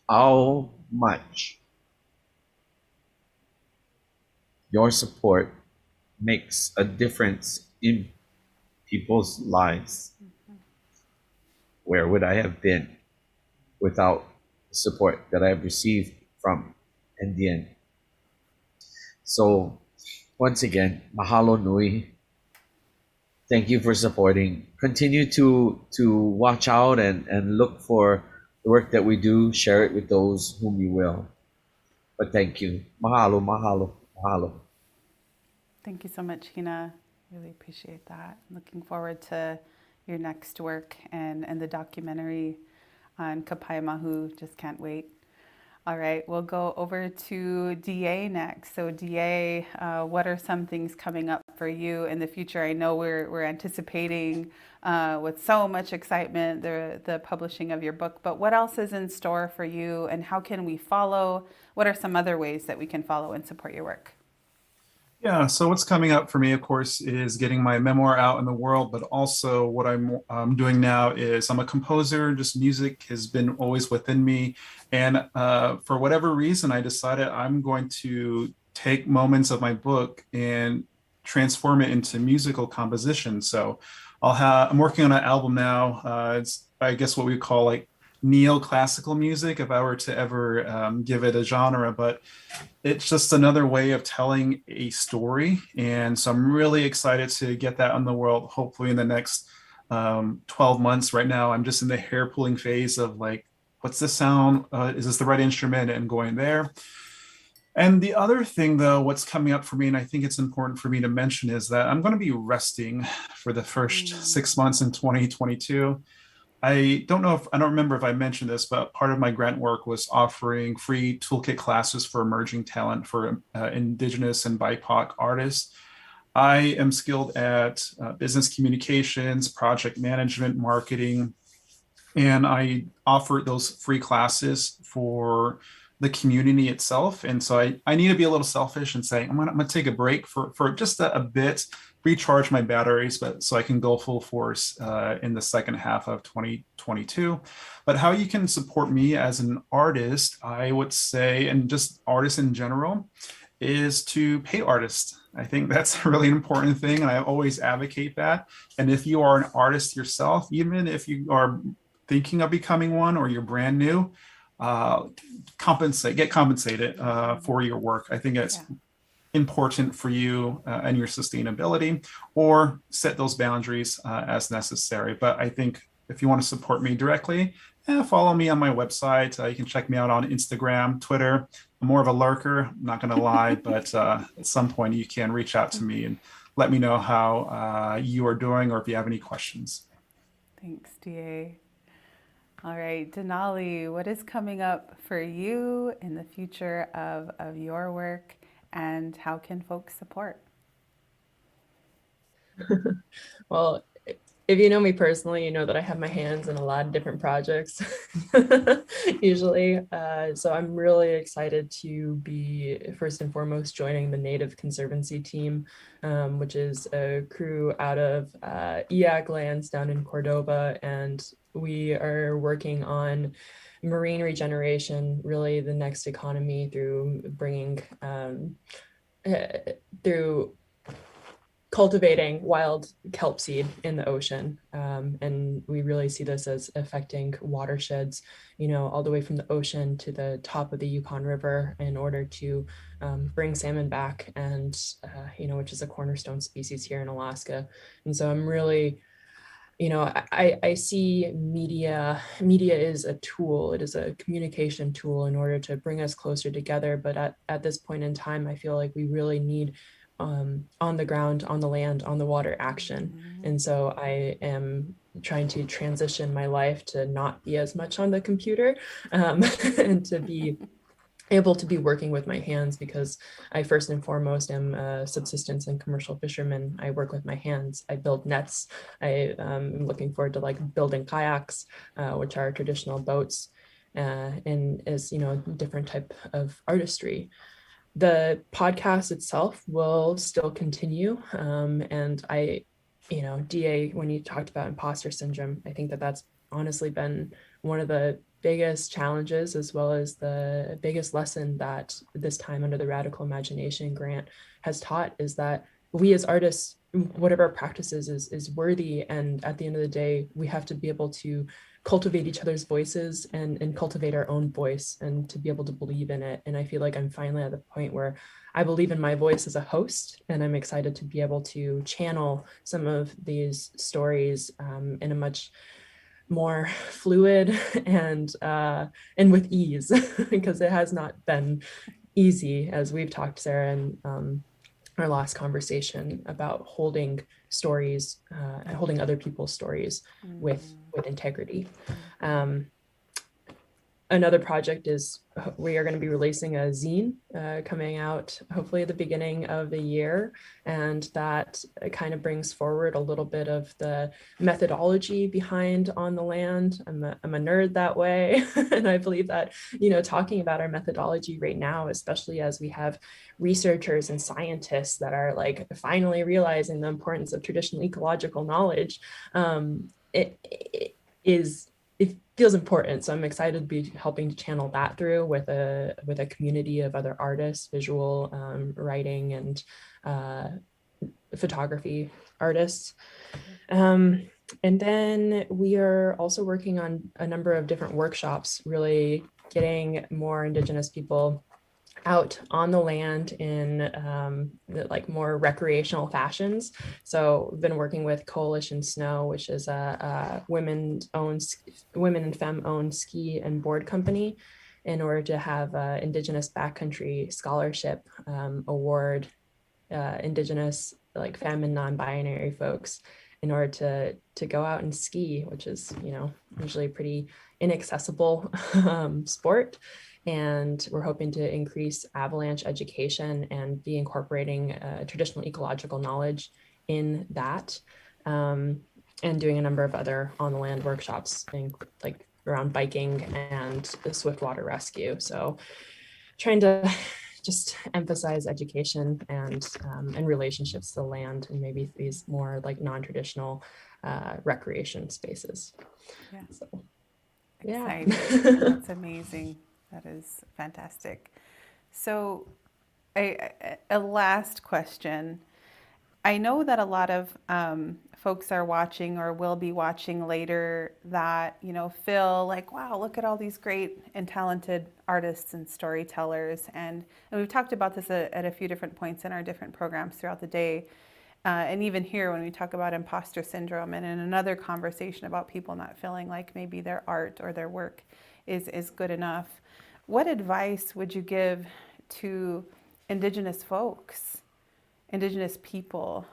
how much your support makes a difference in people's lives. Where would I have been without the support that I have received from NDN? So once again, mahalo nui. Thank you for supporting. Continue to watch out and look for the work that we do. Share it with those whom you will. But thank you. Mahalo. Thank you so much, Hina. Really appreciate that. Looking forward to your next work and the documentary on Kapaiamahu. Just can't wait. All right, we'll go over to DA next. So DA, what are some things coming up for you in the future? I know we're anticipating with so much excitement the publishing of your book, but what else is in store for you, and how can we follow? What are some other ways that we can follow and support your work? Yeah, so what's coming up for me, of course, is getting my memoir out in the world, but also what I'm doing now is I'm a composer. Just music has been always within me. And for whatever reason, I decided I'm going to take moments of my book and transform it into musical composition. So I'm working on an album now. It's, I guess, what we call like neoclassical music, if I were to ever give it a genre, but it's just another way of telling a story. And so I'm really excited to get that on the world, hopefully in the next 12 months. Right now, I'm just in the hair pulling phase of like, what's the sound? Is this the right instrument? And going there. And the other thing, though, what's coming up for me, and I think it's important for me to mention, is that I'm going to be resting for the first 6 months in 2022. I don't remember if I mentioned this, but part of my grant work was offering free toolkit classes for emerging talent for Indigenous and BIPOC artists. I am skilled at business communications, project management, marketing, And I offer those free classes for the community itself. And so I need to be a little selfish and say, I'm gonna take a break for just a bit, recharge my batteries, but so I can go full force in the second half of 2022. But how you can support me as an artist, I would say, and just artists in general, is to pay artists. I think that's a really important thing, and I always advocate that. And if you are an artist yourself, even if you are thinking of becoming one or you're brand new, get compensated for your work. I think it's important for you and your sustainability, or set those boundaries as necessary. But I think if you want to support me directly, follow me on my website. You can check me out on Instagram, Twitter. I'm more of a lurker, I'm not going to lie, but at some point you can reach out to me and let me know how you are doing, or if you have any questions. Thanks, DA. All right, Denali, what is coming up for you in the future of your work, and how can folks support? Well, if you know me personally, you know that I have my hands in a lot of different projects usually. So I'm really excited to be, first and foremost, joining the Native Conservancy team, which is a crew out of EAC lands down in Cordoba. And we are working on marine regeneration, really the next economy, through bringing, through cultivating wild kelp seed in the ocean. And we really see this as affecting watersheds, all the way from the ocean to the top of the Yukon River, in order to bring salmon back, and, which is a cornerstone species here in Alaska. And so I'm really, I see media is a tool. It is a communication tool in order to bring us closer together. But at this point in time, I feel like we really need on the ground, on the land, on the water action. And so I am trying to transition my life to not be as much on the computer, and to be able to be working with my hands, because I first and foremost am a subsistence and commercial fisherman. I work with my hands. I build nets. I am looking forward to building kayaks, which are traditional boats, and is, different type of artistry. The podcast itself will still continue. And I, DA, when you talked about imposter syndrome, I think that that's honestly been one of the biggest challenges, as well as the biggest lesson that this time under the Radical Imagination grant has taught, is that we as artists, whatever our practices is worthy. And at the end of the day, we have to be able to cultivate each other's voices and cultivate our own voice, and to be able to believe in it. And I feel like I'm finally at the point where I believe in my voice as a host, and I'm excited to be able to channel some of these stories in a much more fluid and with ease, because it has not been easy, as we've talked, Sarah, and our last conversation about holding stories, holding other people's stories with integrity. Another project is we are going to be releasing a zine coming out hopefully at the beginning of the year. And that kind of brings forward a little bit of the methodology behind On the Land. I'm a nerd that way. And I believe that, talking about our methodology right now, especially as we have researchers and scientists that are finally realizing the importance of traditional ecological knowledge, it feels important. So I'm excited to be helping to channel that through with a community of other artists, visual, writing, and photography artists. And then we are also working on a number of different workshops, really getting more Indigenous people out on the land in more recreational fashions. So we've been working with Coalition Snow, which is a women and femme-owned ski and board company, in order to have Indigenous backcountry scholarship award Indigenous femme and non-binary folks, in order to go out and ski, which is usually a pretty inaccessible sport. And we're hoping to increase avalanche education and be incorporating traditional ecological knowledge in that. and doing a number of other on the land workshops, like around biking and the swiftwater rescue. So trying to just emphasize education and relationships to the land, and maybe these more like non-traditional recreation spaces. Yeah. So, Exciting. yeah. That's amazing. That is fantastic. So a last question. I know that a lot of folks are watching or will be watching later that, feel like, wow, look at all these great and talented artists and storytellers. And we've talked about this at a few different points in our different programs throughout the day. And even here, when we talk about imposter syndrome, and in another conversation about people not feeling like maybe their art or their work is good enough, what advice would you give to Indigenous folks, Indigenous people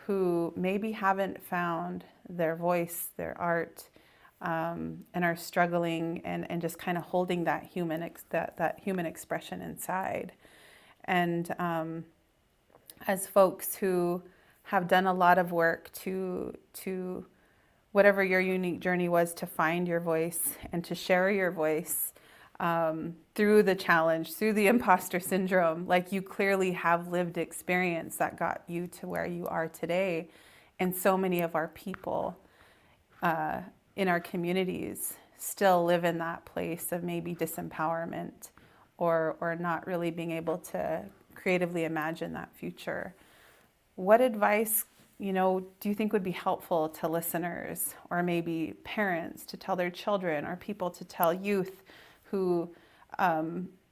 who maybe haven't found their voice, their art, and are struggling and just kind of holding that that human expression inside? And as folks who have done a lot of work to whatever your unique journey was, to find your voice and to share your voice through the challenge, through the imposter syndrome, like you clearly have lived experience that got you to where you are today. And so many of our people in our communities still live in that place of maybe disempowerment or not really being able to creatively imagine that future. What advice, do you think would be helpful to listeners or maybe parents to tell their children, or people to tell youth who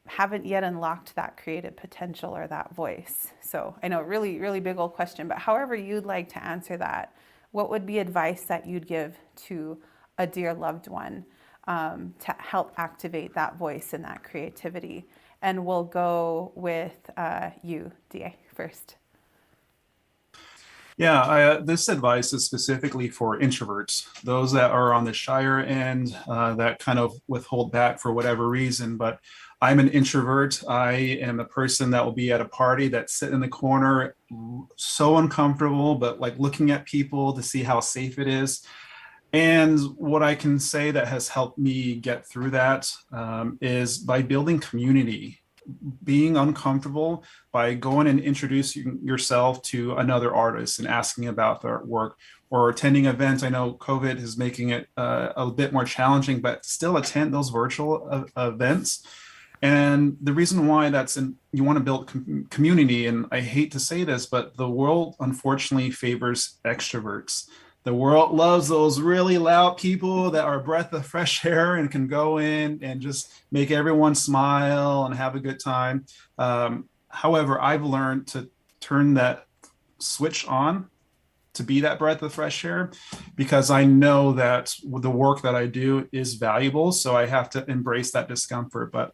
haven't yet unlocked that creative potential or that voice? So I know, really, really big old question, but however you'd like to answer that, what would be advice that you'd give to a dear loved one to help activate that voice and that creativity? And we'll go with you, DA, first. Yeah, this advice is specifically for introverts, those that are on the shyer end, that kind of withhold back for whatever reason. But I'm an introvert. I am a person that will be at a party that sit in the corner, so uncomfortable, but like looking at people to see how safe it is. And what I can say that has helped me get through that is by building community, being uncomfortable, by going and introducing yourself to another artist and asking about their work, or attending events. I know COVID is making it a bit more challenging, but still attend those virtual events. And the reason why you want to build community, and I hate to say this, but the world unfortunately favors extroverts. The world loves those really loud people that are a breath of fresh air and can go in and just make everyone smile and have a good time. However, I've learned to turn that switch on to be that breath of fresh air, because I know that the work that I do is valuable. So I have to embrace that discomfort. But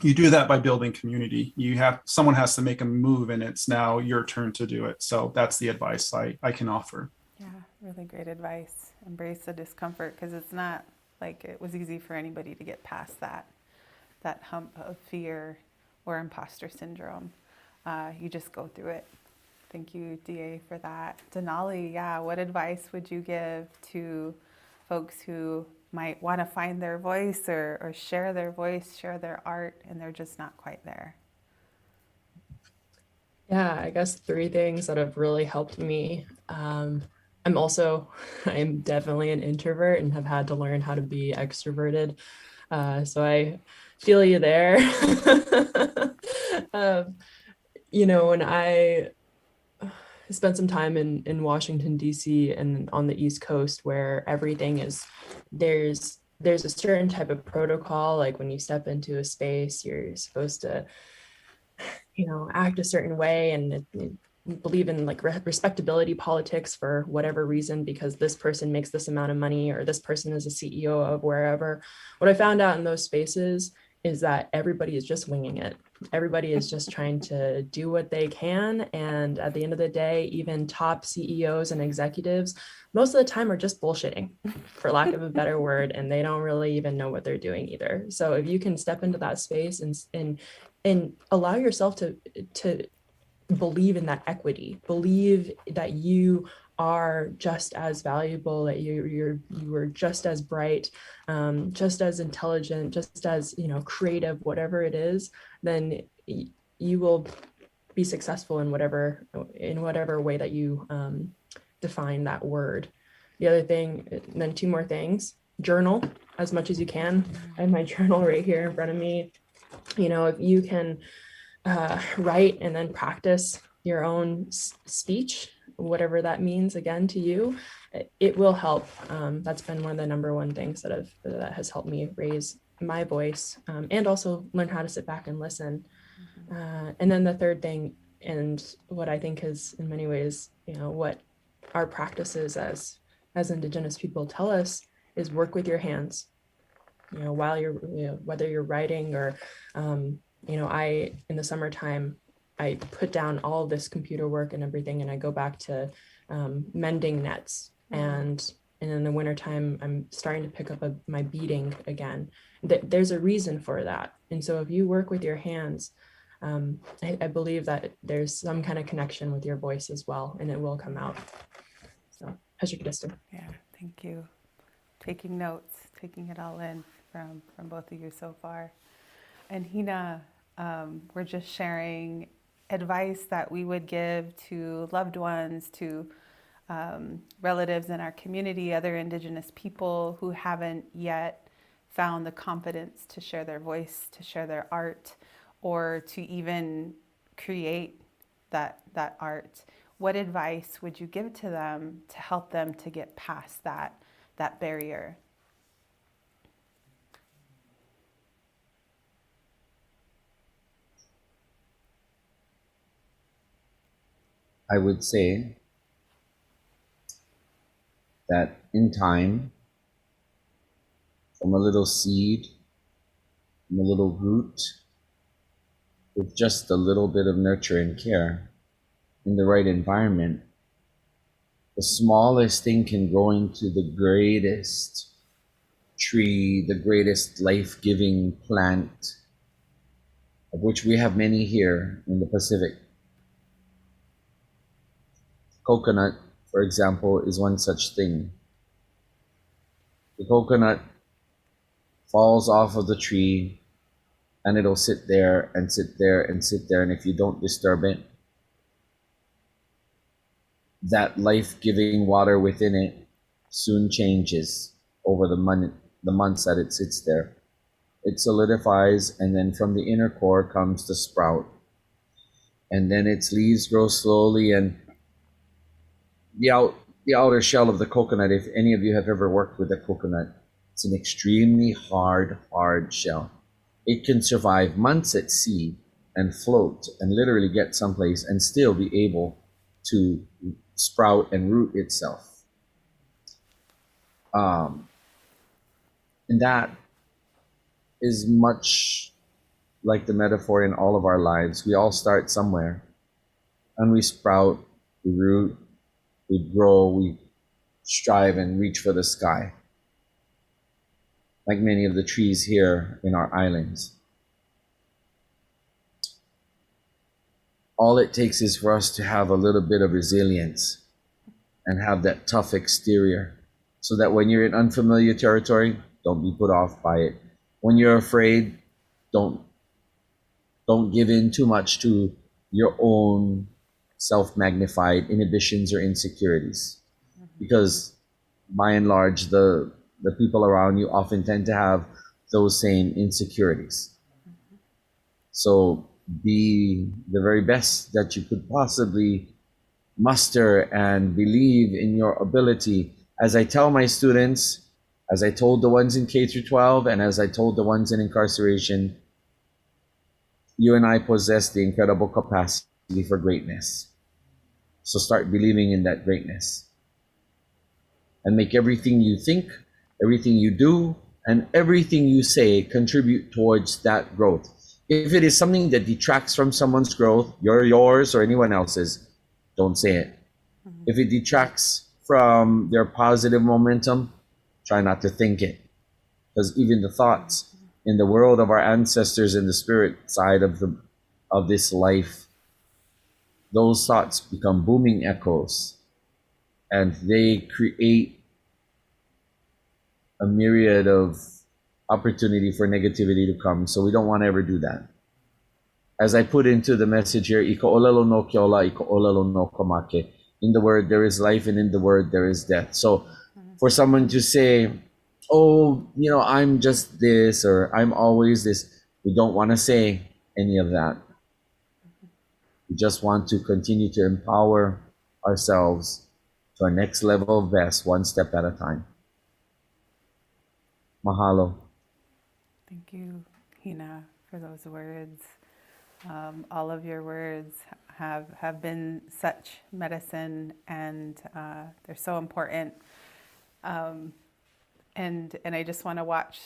you do that by building community. Someone has to make a move, and it's now your turn to do it. So that's the advice I can offer. Yeah, really great advice. Embrace the discomfort, because it's not like it was easy for anybody to get past that hump of fear or imposter syndrome. You just go through it. Thank you, DA, for that. Denali, yeah, what advice would you give to folks who might want to find their voice or share their voice, share their art, and they're just not quite there? Yeah, I guess 3 things that have really helped me. I'm definitely an introvert and have had to learn how to be extroverted. So I feel you there. When I spent some time in Washington, D.C. and on the East Coast, where everything is, there's a certain type of protocol. Like when you step into a space, you're supposed to, act a certain way, and believe in like respectability politics for whatever reason, because this person makes this amount of money or this person is a CEO of wherever. What I found out in those spaces is that everybody is just winging it. Everybody is just trying to do what they can. And at the end of the day, even top CEOs and executives, most of the time are just bullshitting, for lack of a better word, and they don't really even know what they're doing either. So if you can step into that space and allow yourself to believe in that equity, believe that you are just as valuable, that you were just as bright, just as intelligent, just as, you know, creative, whatever it is, then you will be successful in whatever way that you define that word. The other thing, and then two more things: journal as much as you can. I have my journal right here in front of me. You know, if you can write and then practice your own speech, whatever that means again to you, it will help. That's been one of the number one things that has helped me raise my voice, and also learn how to sit back and listen. And then the third thing, and what I think is in many ways, you know, what our practices as Indigenous people tell us, is work with your hands. You know, while you're, you know, whether you're writing or, you know, in the summertime, I put down all this computer work and everything, and I go back to mending nets. And in the wintertime, I'm starting to pick up my beading again. There's a reason for that. And so if you work with your hands, I believe that there's some kind of connection with your voice as well, and it will come out. So, Hashikadistan. Yeah, thank you. Taking notes, taking it all in from both of you so far. And Hina, we're just sharing advice that we would give to loved ones, to relatives in our community, other Indigenous people who haven't yet found the confidence to share their voice, to share their art, or to even create that art. What advice would you give to them to help them to get past that barrier? I would say that in time, from a little seed, from a little root, with just a little bit of nurture and care in the right environment, the smallest thing can grow into the greatest tree, the greatest life-giving plant, of which we have many here in the Pacific. Coconut, for example, is one such thing. The coconut falls off of the tree, and it'll sit there and sit there and sit there, and if you don't disturb it, that life-giving water within it soon changes over the months that it sits there. It solidifies, and then from the inner core comes the sprout. And then its leaves grow slowly, and the outer shell of the coconut, if any of you have ever worked with a coconut, it's an extremely hard shell. It can survive months at sea and float and literally get someplace and still be able to sprout and root itself. And that is much like the metaphor in all of our lives. We all start somewhere, and we sprout, we root, we grow, we strive and reach for the sky, like many of the trees here in our islands. All it takes is for us to have a little bit of resilience and have that tough exterior, so that when you're in unfamiliar territory, don't be put off by it. When you're afraid, don't give in too much to your own self-magnified inhibitions or insecurities, because by and large, the people around you often tend to have those same insecurities. So be the very best that you could possibly muster and believe in your ability. As I tell my students, as I told the ones in K through 12, and as I told the ones in incarceration, you and I possess the incredible capacity for greatness. So start believing in that greatness, and make everything you think, everything you do, and everything you say contribute towards that growth. If it is something that detracts from someone's growth, yours or anyone else's, don't say it. If it detracts from their positive momentum, try not to think it. Because even the thoughts in the world of our ancestors in the spirit side of this life, those thoughts become booming echoes. and they create a myriad of opportunity for negativity to come. So we don't want to ever do that. As I put into the message here, ika olelo no kiola, ika olelo no komake. In the word, there is life, and in the word, there is death. So for someone to say, oh, I'm just this, or I'm always this, we don't want to say any of that. We just want to continue to empower ourselves to our next level of best, one step at a time. Mahalo. Thank you, Hina, for those words. All of your words have been such medicine, and they're so important. And I just want to watch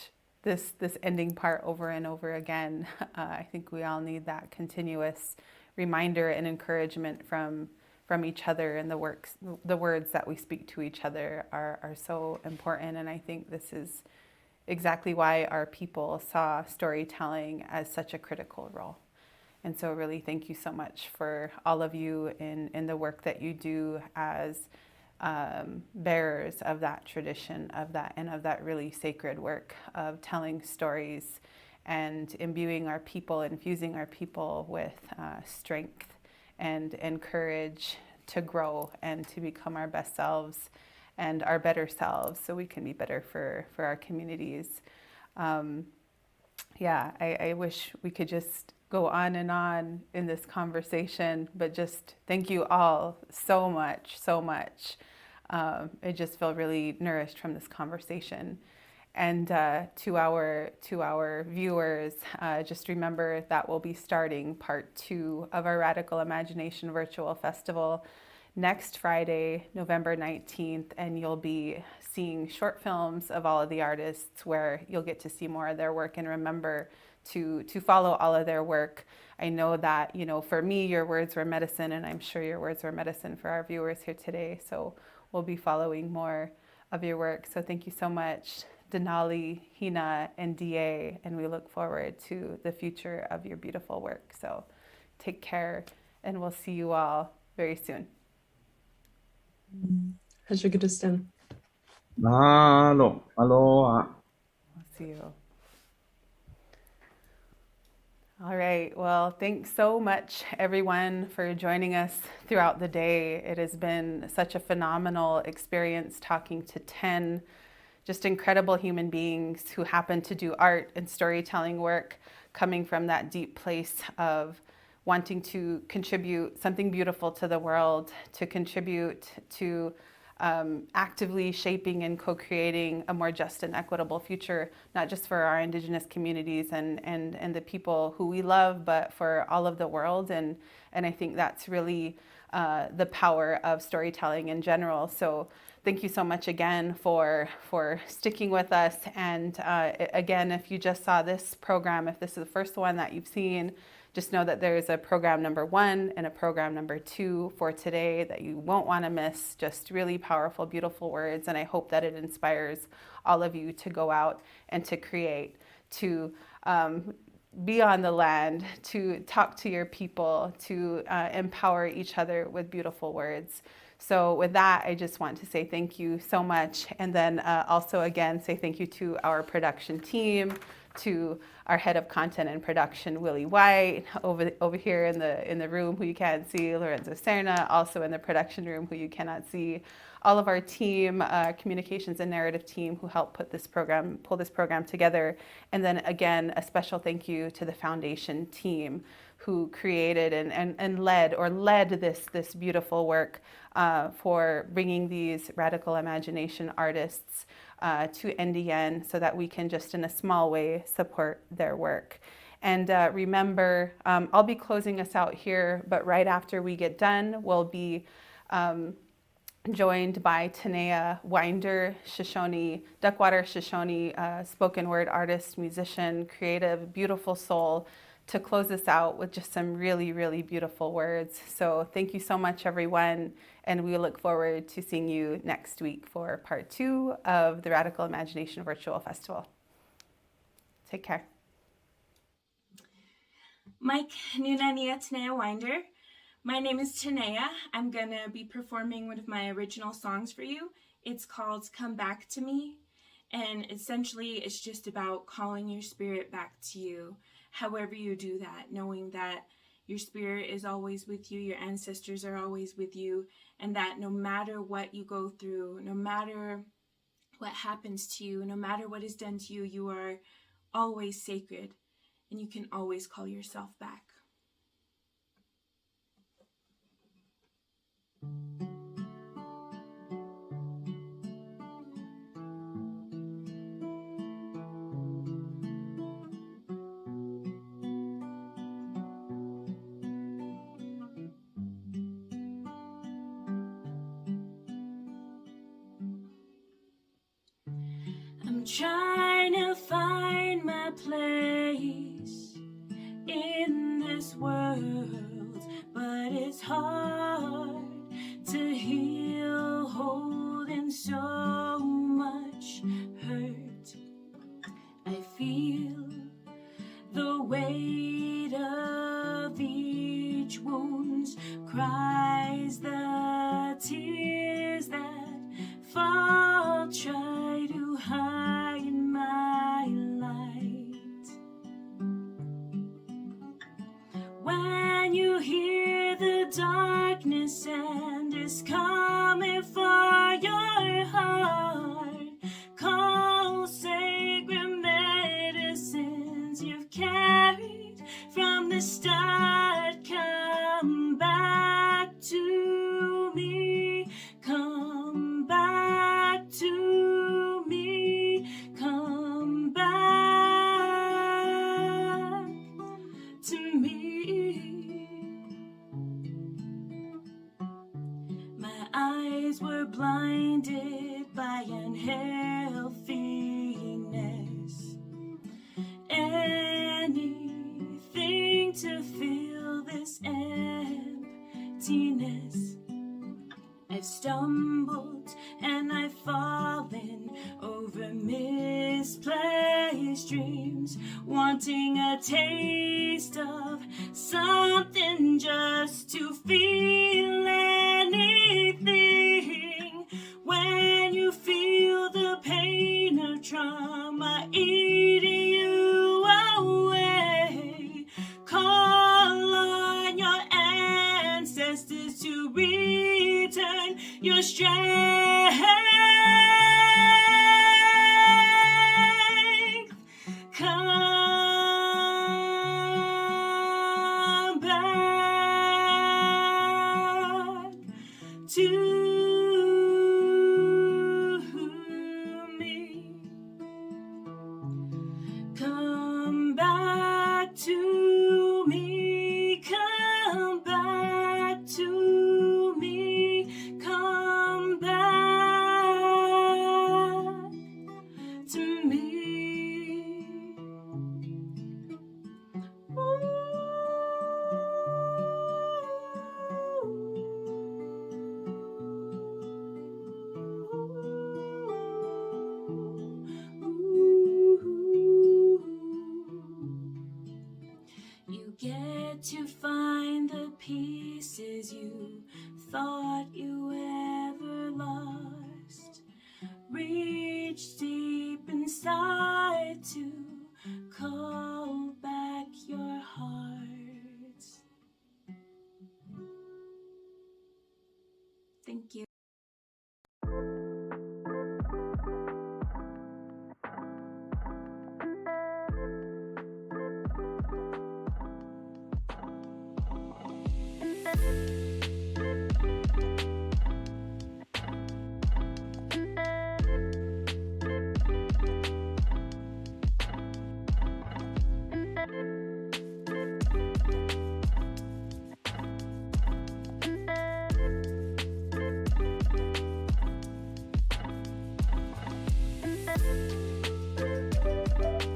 this ending part over and over again. I think we all need that continuous reminder and encouragement from each other, and the words that we speak to each other are so important. And I think this is exactly why our people saw storytelling as such a critical role. And so really thank you so much for all of you in the work that you do as bearers of that tradition, of that really sacred work of telling stories and imbuing our people, infusing our people with strength and courage to grow and to become our best selves and our better selves, so we can be better for our communities. I wish we could just go on and on in this conversation, but just thank you all so much. I just feel really nourished from this conversation. And to our viewers, just remember that we'll be starting part 2 of our Radical Imagination Virtual Festival next Friday, November 19th, and you'll be seeing short films of all of the artists where you'll get to see more of their work. And remember to follow all of their work. I know that, for me, your words were medicine, and I'm sure your words were medicine for our viewers here today. So we'll be following more of your work. So thank you so much, Denali, Hina, and DA, and we look forward to the future of your beautiful work. So take care, and we'll see you all very soon. Hashigudistan. Mahalo. Aloha. We'll see you. All right. Well, thanks so much, everyone, for joining us throughout the day. It has been such a phenomenal experience talking to 10 just incredible human beings who happen to do art and storytelling work, coming from that deep place of wanting to contribute something beautiful to the world, to contribute to actively shaping and co-creating a more just and equitable future, not just for our Indigenous communities and the people who we love, but for all of the world. And I think that's really the power of storytelling in general. So thank you so much again for sticking with us. And again, if you just saw this program, if this is the first one that you've seen, just know that there's a program number 1 and a program number 2 for today that you won't want to miss. Just really powerful, beautiful words. And I hope that it inspires all of you to go out and to create, to be on the land, to talk to your people, to empower each other with beautiful words. So with that, I just want to say thank you so much. And then also, again, say thank you to our production team, to our head of content and production, Willie White, over here in the room, who you can't see, Lorenzo Serna, also in the production room, who you cannot see, all of our team, communications and narrative team, who helped pull this program together. And then again, a special thank you to the foundation team who created and led this beautiful work for bringing these radical imagination artists to NDN, so that we can just in a small way support their work. And remember, I'll be closing us out here, but right after we get done, we'll be joined by Tanea Winder, Duckwater Shoshone, spoken word artist, musician, creative, beautiful soul, to close us out with just some really, really beautiful words. So thank you so much, everyone. And we look forward to seeing you next week for part 2 of the Radical Imagination Virtual Festival. Take care. Mike Nunania Tanea Winder, My name is Tanea. I'm gonna be performing one of my original songs for you. It's called Come Back to Me. And essentially it's just about calling your spirit back to you. However you do that, knowing that your spirit is always with you, your ancestors are always with you, and that no matter what you go through, no matter what happens to you, no matter what is done to you, you are always sacred and you can always call yourself back. I'm trying to find my place in this world, but it's hard to heal, holding so much hurt. I feel the weight of each wound's cries, the tears that fall, try to hide my light. When you hear the darkness and it's coming for your heart, call sacred medicines you've carried from the start. Come back to me, come back to me, come back to me. My eyes were blinded by unhealthiness. Anything to fill this emptiness. I've stumbled and I've fallen over misplaced dreams, wanting a taste of something just to feel anything. When you feel the pain of trauma eating you away, call on your ancestors to return your strength. Come back to me. Come back to me. Come back to me. Come back to me. You get to find the pieces you thought you ever lost. Reach deep inside